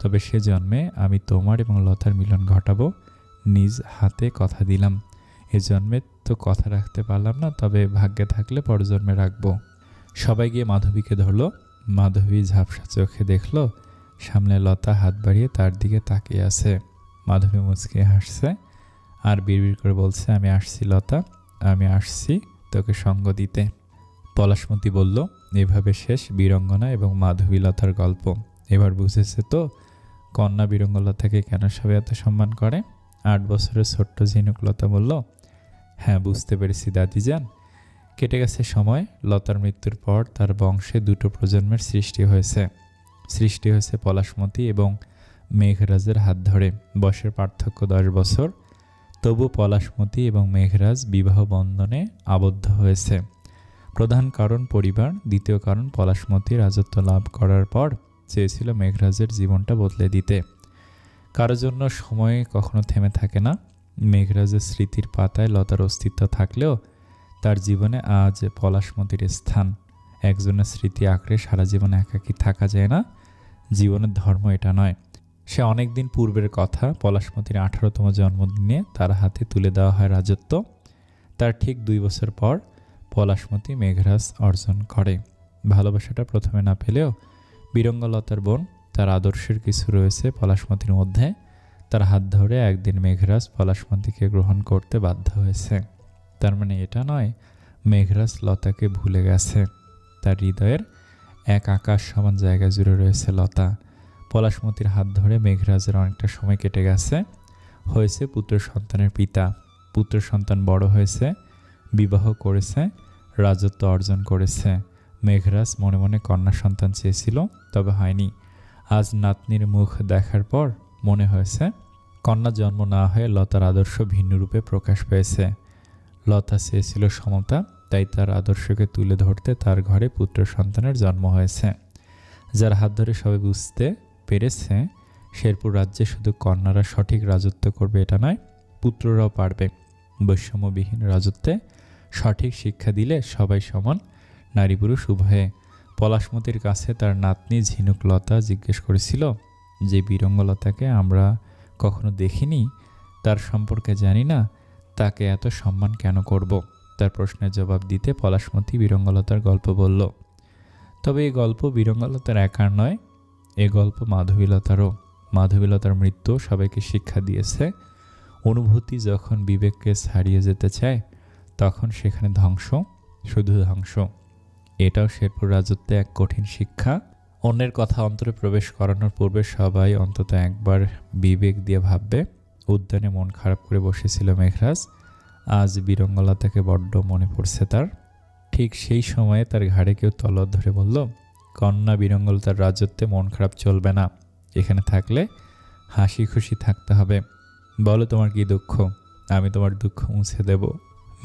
তবে সে জন্মে আমি তোমার এবং লতার মিলন ঘটাবো, নিজ হাতে কথা দিলাম। এ জন্মে তো কথা রাখতে পারলাম না, তবে ভাগ্যে থাকলে পরজন্মে রাখবো। সবাই গিয়ে মাধবীকে ধরল। মাধবী ঝাপসা চোখে দেখল সামনে লতা হাত বাড়িয়ে তার দিকে তাকিয়ে আছে। মাধবী মুচকে হাসছে আর বিড়বিড় করে বলছে, আমি আসছি লতা, আমি আসছি তোকে সঙ্গ দিতে। পলাশমতি বলল, এভাবে শেষ বীরঙ্গনা এবং মাধবী লতার গল্প। এবার বুঝেছে তো কন্যা বীরঙ্গলতাকে কেন সবাই এত সম্মান করে? 8 বছরের ছোট্ট ঝিনুক লতা বলল, হ্যাঁ বুঝতে পেরেছি দাদিজান। কেটে গেছে সময়। লতার মৃত্যুর পর তার বংশে 2টো প্রজন্মের সৃষ্টি হয়েছে পলাশমতি এবং মেঘরাজের হাত ধরে। বয়সের পার্থক্য 10 বছর, তবু পলাশমতি এবং মেঘরাজ বিবাহ বন্ধনে আবদ্ধ হয়েছে। প্রধান কারণ পরিবার, দ্বিতীয় কারণ পলাশমতি রাজত্ব লাভ করার পর চেয়েছিল মেঘরাজের জীবনটা বদলে দিতে। কারোর জন্য সময় কখনো থেমে থাকে না। মেঘরাজের স্মৃতির পাতায় লতার অস্তিত্ব থাকলেও তার জীবনে আজ পলাশমতির স্থান। একজনের স্মৃতি আঁকড়ে সারা জীবন একাকী থাকা যায় না। জীবনের ধর্ম এটা নয়। সে অনেক দিন পূর্বের কথা। পলাশমতির 18তম জন্মদিনে তার হাতে তুলে দেওয়া হয় রাজত্ব। তার ঠিক 2 বছর পর পলাশমতি মেঘরাজ অর্জন করে। ভালোবাসাটা প্রথমে না পেলেও বীরঙ্গলতার বোন, তার আদর্শের কিছু রয়েছে পলাশমতির মধ্যে। তার হাত ধরে একদিন মেঘরাজ পলাশমতিকে গ্রহণ করতে বাধ্য হয়েছে। তার মানে এটা নয় মেঘরাজ লতাকে ভুলে গেছে। তার হৃদয়ের এক আকাশ সমান জায়গা জুড়ে রয়েছে লতা। পলাশমতির হাত ধরে মেঘরাজের অনেকটা সময় কেটে গেছে। হয়েছে পুত্র সন্তানের পিতা। পুত্র সন্তান বড় হয়েছে, বিবাহ করেছে, রাজত্ব অর্জন করেছে। মেঘরাজ মনে মনে কন্যা সন্তান চেয়েছিল, তবে হয়নি। আজ নাতনির মুখ দেখার পর মনে হয়েছে কন্যা জন্ম না হয়ে লতার আদর্শ ভিন্ন রূপে প্রকাশ পেয়েছে। লতা চেয়েছিল সমতা, তাই তার আদর্শকে তুলে ধরতে তার ঘরে পুত্র সন্তানের জন্ম হয়েছে। যার হাত ধরে সবাই বুঝতে পেরেছে শেরপুর রাজ্যে শুধু কন্যারা সঠিক রাজত্ব করবে এটা নয়, পুত্ররাও পারবে। বৈষম্যবিহীন রাজত্বে সঠিক শিক্ষা দিলে সবাই সমান, নারী পুরুষ উভয়ে। পলাশমতির কাছে তার নাতনি ঝিনুকলতা জিজ্ঞেস করেছিল, যে বীরঙ্গলতাকে আমরা কখনো দেখিনি, তার সম্পর্কে জানি না, তাকে এত সম্মান কেন করব? তার প্রশ্নের জবাব দিতে পলাশমতি বীরঙ্গলতার গল্প বলল। তবে এই গল্প বীরঙ্গলতার একার নয়, এ গল্প মাধবীলতারও। মাধবীলতার মৃত্যু সবাইকে শিক্ষা দিয়েছে, অনুভূতি যখন বিবেককে ছাড়িয়ে যেতে চায় তখন সেখানে ধ্বংস, শুধু ধ্বংস। এটাও শেরপুর রাজত্বে এক কঠিন শিক্ষা। অন্যের কথা অন্তরে প্রবেশ করানোর পূর্বে সবাই অন্তত একবার বিবেক দিয়ে ভাববে। উদ্যানে মন খারাপ করে বসেছিল মেঘরাজ। আজ বীরঙ্গলতাকে বড্ড মনে পড়ছে তার। ঠিক সেই সময়ে তার ঘাড়ে কেউ তলোয়ার ধরে বলল, কন্যা বীরঙ্গলতার রাজত্বে মন খারাপ চলবে না, এখানে থাকলে হাসি খুশি থাকতে হবে। বলো তোমার কি দুঃখ, আমি তোমার দুঃখ মুছে দেব।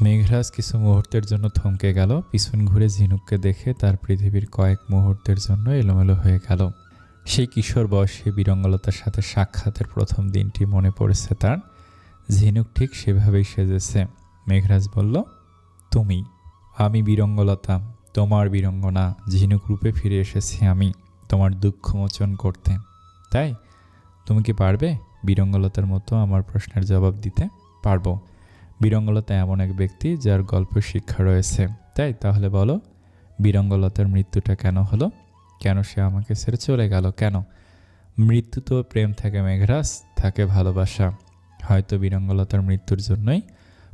মেঘরাজ কিছু মুহূর্তের জন্য থমকে গেল। পিছন ঘুরে ঝিনুককে দেখে তার পৃথিবীর কয়েক মুহূর্তের জন্য এলোমেলো হয়ে গেল। সেই কিশোর বয়সে বীরঙ্গলতার সাথে সাক্ষাতের প্রথম দিনটি মনে পড়েছে তার। ঝিনুক ঠিক সেভাবেই সেজেছে। মেঘরাজ বলল, তুমি? আমি বীরঙ্গলতা, তোমার বীরঙ্গনা। ঝিনুক রূপে ফিরে এসেছি আমি তোমার দুঃখ মোচন করতে। তাই তুমি কি পারবে বীরঙ্গলতার মতো আমার প্রশ্নের জবাব দিতে? পারবো। বীরঙ্গলতা এমন এক ব্যক্তি যার গল্প শিক্ষা রয়েছে। তাই তাহলে বলো, বীরঙ্গলতার মৃত্যুটা কেন হলো? কেন সে আমাকে ছেড়ে চলে গেল? কেন? মৃত্যু তো প্রেম থাকে মেঘরাজ, থাকে ভালোবাসা। হয়তো বীরঙ্গলতার মৃত্যুর জন্যই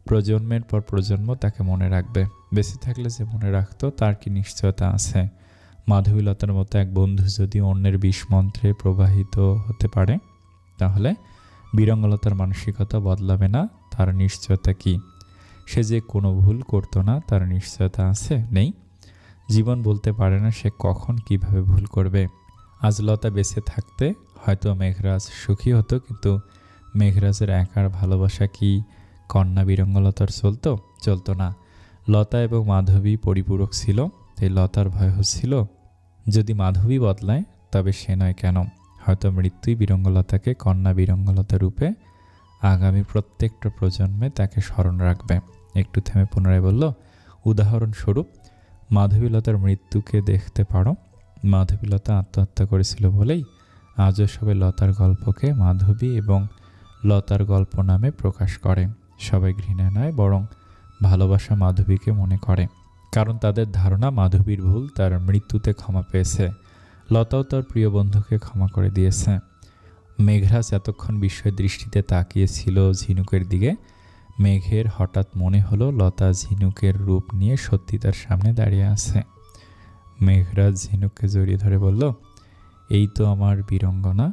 প্রজন্মের পর প্রজন্ম তাকে মনে রাখবে। বেঁচে থাকলে যে মনে রাখতো তার কি নিশ্চয়তা আছে? মাধবীলতার মতো এক বন্ধু যদি অন্যের বিষমন্ত্রে প্রবাহিত হতে পারে, তাহলে বীরঙ্গলতার মানসিকতা বদলাবে না, তার নিশ্চয়তা কি? সে যে কোনো ভুল করতো না, তার নিশ্চয়তা আছে? নেই। জীবন বলতে পারে না সে কখন কিভাবে ভুল করবে। আজ লতা বেঁচে থাকতে হয়তো মেঘরাজ সুখী হতো, কিন্তু মেঘরাজের একার ভালোবাসা কি কন্যা বীরঙ্গলতার চলতো না। লতা এবং মাধবী পরিপূরক ছিল। তাই লতার ভয় হচ্ছিল, যদি মাধবী বদলায় তবে সে নয় কেন? হয়তো মৃত্যুই বীরঙ্গলতাকে কন্যা বীরঙ্গলতা রূপে আগামী প্রত্যেকটা প্রজন্মে তাকে স্মরণ রাখবে। একটু থেমে পুনরায় বলল, উদাহরণস্বরূপ মাধবীলতার মৃত্যুকে দেখতে পারো। মাধবীলতা আত্মহত্যা করেছিল বলেই আজও সবাই লতার গল্পকে মাধবী এবং লতার গল্প নামে প্রকাশ করে। সবাই ঘৃণা নয়, বরং ভালোবাসা মাধবীকে মনে করে, কারণ তাদের ধারণা মাধবীর ভুল তার মৃত্যুতে ক্ষমা পেয়েছে। লতাও তার প্রিয় বন্ধুকে ক্ষমা করে দিয়েছে। মেঘরাজ এতক্ষণ বিস্ময় দৃষ্টিতে তাকিয়েছিল ঝিনুকের দিকে। মেঘের হঠাৎ মনে হলো লতা ঝিনুকের রূপ নিয়ে সত্যি তার সামনে দাঁড়িয়ে আছে। মেঘরাজ ঝিনুককে জড়িয়ে ধরে বলল, এই তো আমার বীরঙ্গনা।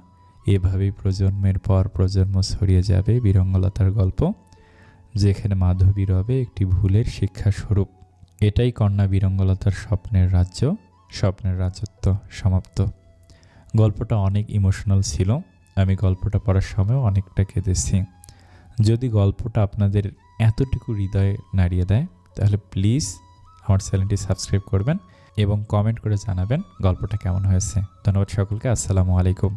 এভাবেই প্রজন্মের পর প্রজন্ম ছড়িয়ে যাবে বীরঙ্গলতার গল্প, যেখানে মাধবী রবে একটি ভুলের শিক্ষাস্বরূপ। এটাই কন্যা বীরঙ্গলতার স্বপ্নের রাজ্য, স্বপ্নের রাজত্ব সমাপ্ত। গল্পটা অনেক ইমোশনাল ছিল। আমি গল্পটা পড়ার সময় অনেকটা কেঁদেছি। যদি গল্পটা আপনাদের এতটুকু হৃদয়ে নাড়িয়ে দেয়, তাহলে প্লিজ আমার চ্যানেলটি সাবস্ক্রাইব করবেন এবং কমেন্ট করে জানাবেন গল্পটা কেমন হয়েছে। ধন্যবাদ সকলকে। আসসালামু আলাইকুম।